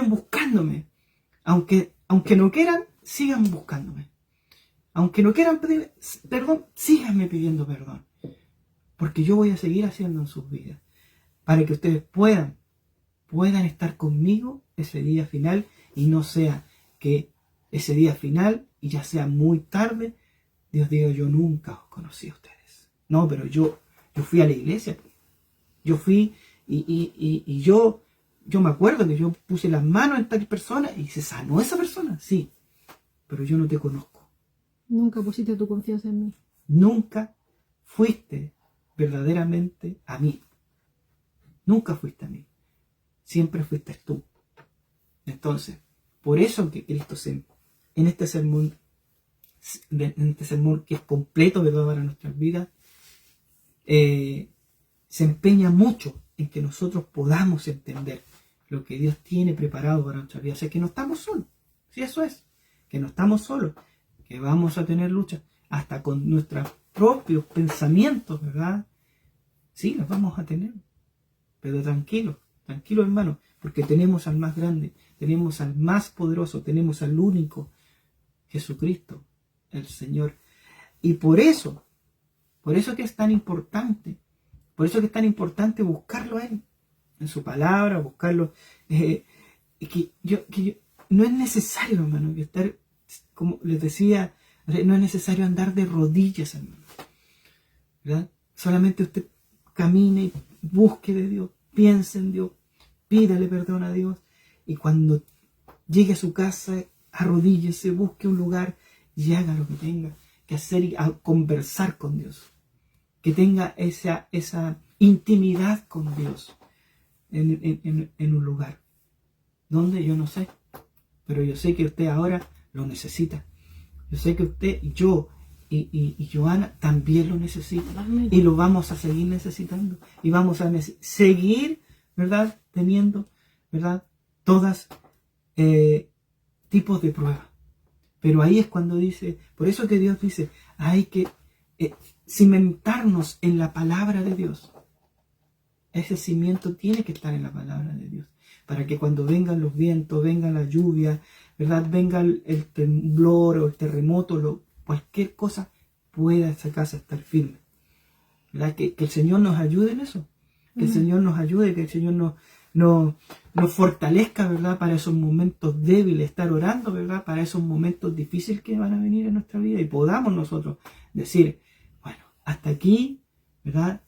buscándome. Aunque no quieran, sigan buscándome. Aunque no quieran pedir perdón, síganme pidiendo perdón. Porque yo voy a seguir haciendo en sus vidas. Para que ustedes puedan estar conmigo ese día final. Y no sea que ese día final, y ya sea muy tarde, Dios diga, yo nunca os conocí a ustedes. No, pero yo fui a la iglesia. Yo fui y yo me acuerdo que yo puse las manos en tal persona y se sanó esa persona, sí, pero yo no te conozco. Nunca pusiste tu confianza en mí. nunca fuiste verdaderamente a mí. Nunca fuiste a mí. Siempre fuiste tú. Entonces, por eso que Cristo en este sermón que es completo, ¿verdad?, para nuestras vidas, se empeña mucho en que nosotros podamos entender lo que Dios tiene preparado para nuestras vidas. O sea, que no estamos solos. Sí, eso es. Que no estamos solos. Que vamos a tener lucha hasta con nuestros propios pensamientos, ¿verdad? Sí, los vamos a tener. Pero tranquilo, hermano, porque tenemos al más grande, tenemos al más poderoso, tenemos al único, Jesucristo, el Señor. Y por eso que es tan importante, buscarlo a Él, en su palabra, buscarlo. No es necesario, hermano, que estar, como les decía, no es necesario andar de rodillas, hermano, ¿verdad? Solamente usted camine, busque de Dios, piense en Dios, pídale perdón a Dios, y cuando llegue a su casa, arrodíllese, busque un lugar y haga lo que tenga que hacer y a conversar con Dios. Que tenga esa intimidad con Dios en un lugar. ¿Dónde? Yo no sé. Pero yo sé que usted ahora lo necesita. Yo sé que usted, yo y Joana también lo necesitan. Y lo vamos a seguir necesitando. Y vamos a seguir, ¿verdad?, teniendo, ¿verdad?, todas tipos de pruebas. Pero ahí es cuando dice, por eso que Dios dice, hay que cimentarnos en la palabra de Dios. Ese cimiento tiene que estar en la palabra de Dios, para que cuando vengan los vientos, venga la lluvia, ¿verdad?, venga el temblor o el terremoto, cualquier cosa, pueda esa casa estar firme. ¿Verdad? Que el Señor nos ayude en eso, que el Señor nos ayude, que el Señor nos fortalezca, ¿verdad?, para esos momentos débiles, estar orando, ¿verdad?, para esos momentos difíciles que van a venir en nuestra vida, y podamos nosotros decir, bueno, hasta aquí, ¿verdad?,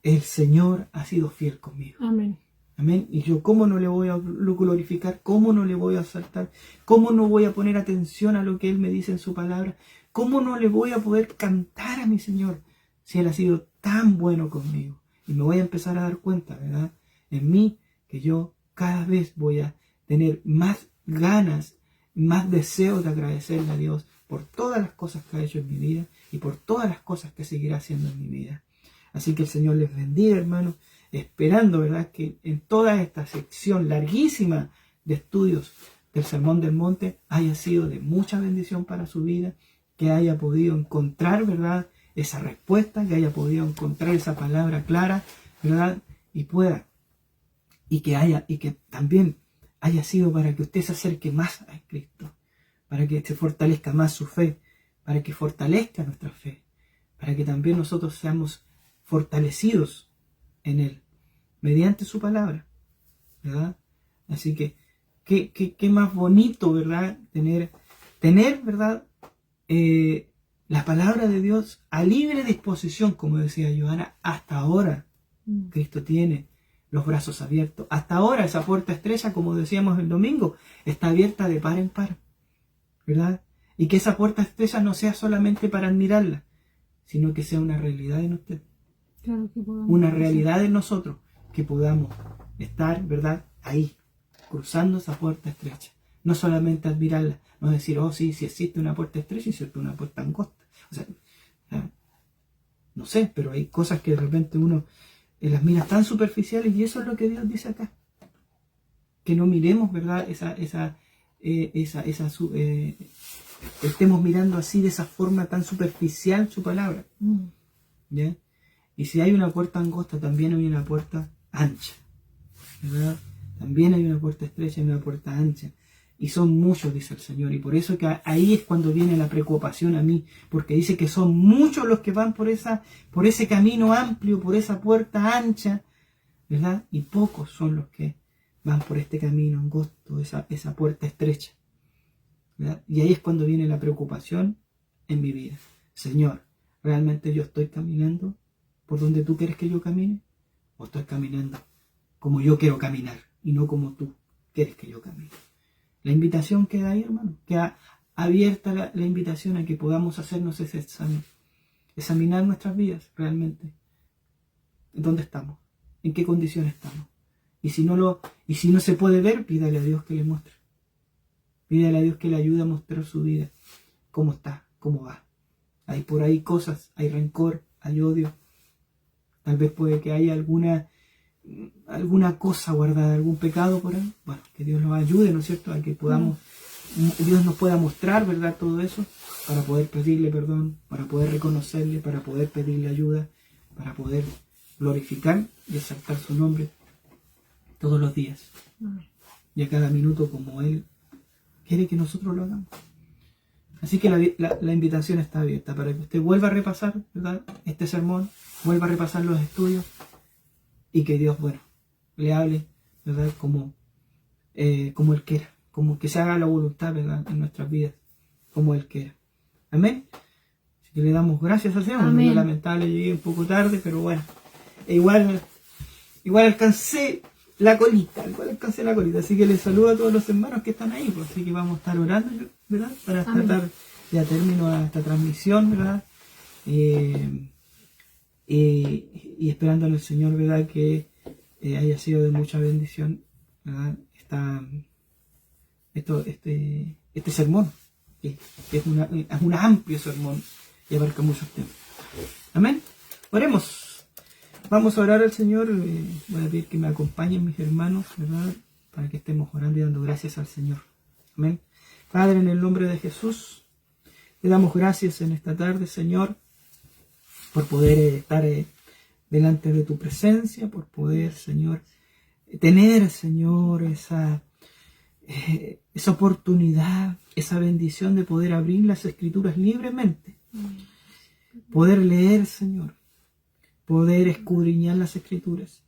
el Señor ha sido fiel conmigo. Amén. Amén. Y yo, ¿cómo no le voy a glorificar? ¿Cómo no le voy a exaltar? ¿Cómo no voy a poner atención a lo que Él me dice en su palabra? ¿Cómo no le voy a poder cantar a mi Señor si Él ha sido tan bueno conmigo? Y me voy a empezar a dar cuenta, ¿verdad?, en mí, que yo cada vez voy a tener más ganas, más deseos de agradecerle a Dios por todas las cosas que ha hecho en mi vida y por todas las cosas que seguirá haciendo en mi vida. Así que el Señor les bendiga, hermanos, esperando, ¿verdad?, que en toda esta sección larguísima de estudios del Sermón del Monte haya sido de mucha bendición para su vida, que haya podido encontrar, ¿verdad?, esa respuesta, que haya podido encontrar esa palabra clara, ¿verdad?, y que también haya sido para que usted se acerque más a Cristo, para que se fortalezca más su fe, para que fortalezca nuestra fe, para que también nosotros seamos fortalecidos en Él, mediante su palabra, ¿verdad? Así que, qué más bonito, ¿verdad?, tener, ¿verdad?, la palabra de Dios a libre disposición, como decía Joana. Hasta ahora Cristo tiene los brazos abiertos. Hasta ahora esa puerta estrecha, como decíamos el domingo, está abierta de par en par, ¿verdad? Y que esa puerta estrecha no sea solamente para admirarla, sino que sea una realidad en usted. Claro que podamos. Una realidad en nosotros, que podamos estar, ¿verdad?, ahí, cruzando esa puerta estrecha. No solamente admirarla, no decir, oh sí, sí existe una puerta estrecha y existe una puerta angosta. O sea, no sé, pero hay cosas que de repente uno las mira tan superficiales, y eso es lo que Dios dice acá. Que no miremos, ¿verdad?, estemos mirando así de esa forma tan superficial su palabra. ¿Ya? Y si hay una puerta angosta, también hay una puerta ancha, ¿verdad? También hay una puerta estrecha y una puerta ancha. Y son muchos, dice el Señor. Y por eso que ahí es cuando viene la preocupación a mí. Porque dice que son muchos los que van por ese camino amplio, por esa puerta ancha, ¿verdad? Y pocos son los que van por este camino angosto, esa puerta estrecha, ¿verdad? Y ahí es cuando viene la preocupación en mi vida. Señor, ¿realmente yo estoy caminando por donde tú quieres que yo camine? ¿O estoy caminando como yo quiero caminar y no como tú quieres que yo camine? La invitación queda ahí, hermano. Queda abierta la invitación a que podamos hacernos ese examen. examinar nuestras vidas realmente. ¿En dónde estamos? ¿En qué condiciones estamos? Y si no se puede ver, pídale a Dios que le muestre. Pídale a Dios que le ayude a mostrar su vida. ¿Cómo está? ¿Cómo va? Hay por ahí cosas, hay rencor, hay odio. Tal vez puede que haya alguna cosa guardada, algún pecado por ahí. Bueno, que Dios nos ayude, ¿no es cierto? A que Dios nos pueda mostrar, ¿verdad? Todo eso, para poder pedirle perdón, para poder reconocerle, para poder pedirle ayuda, para poder glorificar y exaltar su nombre todos los días. Y a cada minuto como Él quiere que nosotros lo hagamos. Así que la invitación está abierta para que usted vuelva a repasar, ¿verdad?, este sermón, vuelva a repasar los estudios y que Dios, le hable, ¿verdad?, como Él quiera, como que se haga la voluntad, ¿verdad?, en nuestras vidas, como Él quiera. Amén. Así que le damos gracias al Señor. Amén. Yo lamentable llegué un poco tarde, pero bueno, igual alcancé la colita, así que les saludo a todos los hermanos que están ahí, pues, así que vamos a estar orando, ¿verdad?, para tratar ya término a esta transmisión, ¿verdad?, y esperando en el Señor, ¿verdad?, que haya sido de mucha bendición, ¿verdad?, este sermón, que es un amplio sermón y abarca muchos temas. Amén. Oremos. Vamos a orar al Señor. Voy a pedir que me acompañen mis hermanos, ¿verdad?, para que estemos orando y dando gracias al Señor. Amén. Padre, en el nombre de Jesús, te damos gracias en esta tarde, Señor, por poder estar delante de tu presencia, por poder, Señor, tener, Señor, esa oportunidad, esa bendición de poder abrir las Escrituras libremente, poder leer, Señor, poder escudriñar las Escrituras.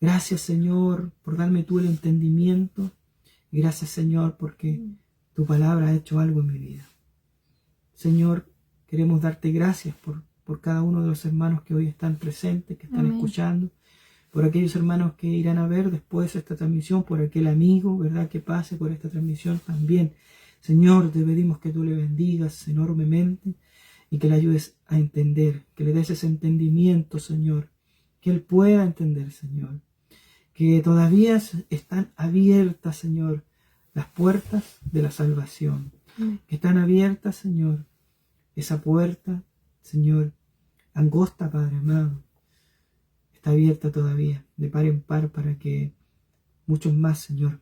Gracias, Señor, por darme tú el entendimiento. Gracias, Señor, porque tu palabra ha hecho algo en mi vida. Señor, queremos darte gracias por cada uno de los hermanos que hoy están presentes, que están escuchando, por aquellos hermanos que irán a ver después esta transmisión, por aquel amigo, ¿verdad?, que pase por esta transmisión también. Señor, te pedimos que tú le bendigas enormemente y que le ayudes a entender, que le des ese entendimiento, Señor, que él pueda entender, Señor, que todavía están abiertas, Señor, las puertas de la salvación, que están abiertas, Señor, esa puerta, Señor, angosta, Padre amado, está abierta todavía, de par en par, para que muchos más, Señor,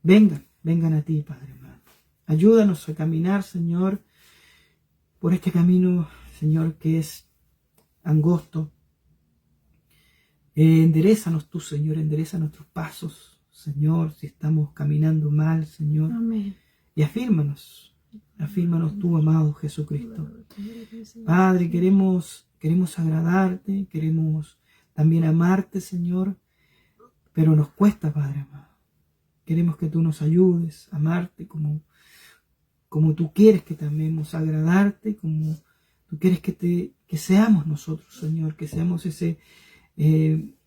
vengan a ti, Padre amado. Ayúdanos a caminar, Señor, por este camino, Señor, que es angosto. Enderézanos tú, Señor, endereza nuestros pasos, Señor, si estamos caminando mal, Señor. Amén. Y afírmanos tú, amado Jesucristo. Padre, queremos agradarte, queremos también amarte, Señor, pero nos cuesta, Padre amado. Queremos que tú nos ayudes a amarte como tú quieres que te amemos, a agradarte, como tú quieres que seamos nosotros, Señor, que seamos ese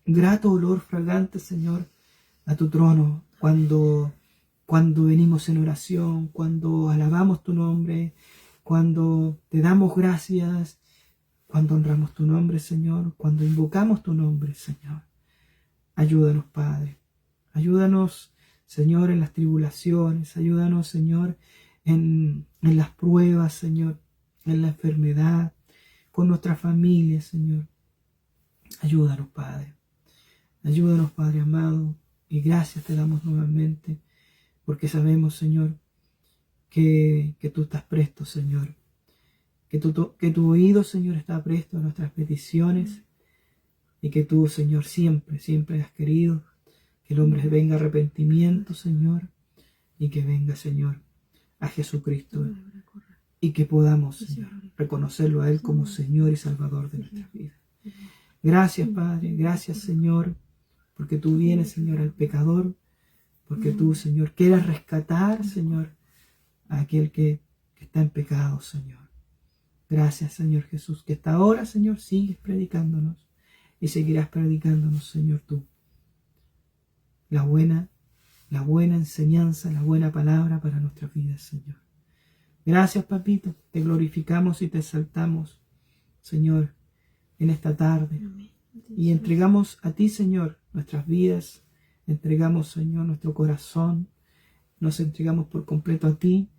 grato olor fragante, Señor, a tu trono, cuando venimos en oración, cuando alabamos tu nombre, cuando te damos gracias, cuando honramos tu nombre, Señor, cuando invocamos tu nombre, Señor. Ayúdanos, Padre. Ayúdanos, Señor, en las tribulaciones. Ayúdanos, Señor, en las pruebas, Señor, en la enfermedad, con nuestra familia, Señor. Ayúdanos, Padre. Ayúdanos, Padre amado. Y gracias te damos nuevamente, porque sabemos, Señor, que tú estás presto, Señor. Que tu oído, Señor, está presto a nuestras peticiones. Y que tú, Señor, siempre has querido que el hombre venga a arrepentimiento, Señor. Y que venga, Señor, a Jesucristo. Y que podamos, Señor, reconocerlo a Él como Señor y Salvador de nuestras vidas. Gracias, Padre. Gracias, Señor, porque tú vienes, Señor, al pecador. Porque tú, Señor, quieres rescatar, Señor, a aquel que está en pecado, Señor. Gracias, Señor Jesús, que hasta ahora, Señor, sigues predicándonos y seguirás predicándonos, Señor, tú. La buena enseñanza, la buena palabra para nuestras vidas, Señor. Gracias, Papito, te glorificamos y te exaltamos Señor, en esta tarde. Amén. Y entregamos a ti, Señor, nuestras vidas. Entregamos, Señor, nuestro corazón. Nos entregamos por completo a ti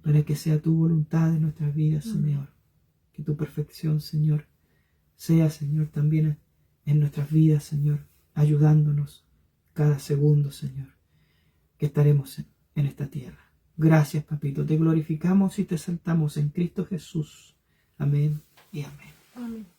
para que sea tu voluntad en nuestras vidas, Señor. Que tu perfección, Señor, sea, Señor, también en nuestras vidas, Señor, ayudándonos cada segundo, Señor, que estaremos en esta tierra. Gracias, Papito. Te glorificamos y te exaltamos en Cristo Jesús. Amén y amén. Amén.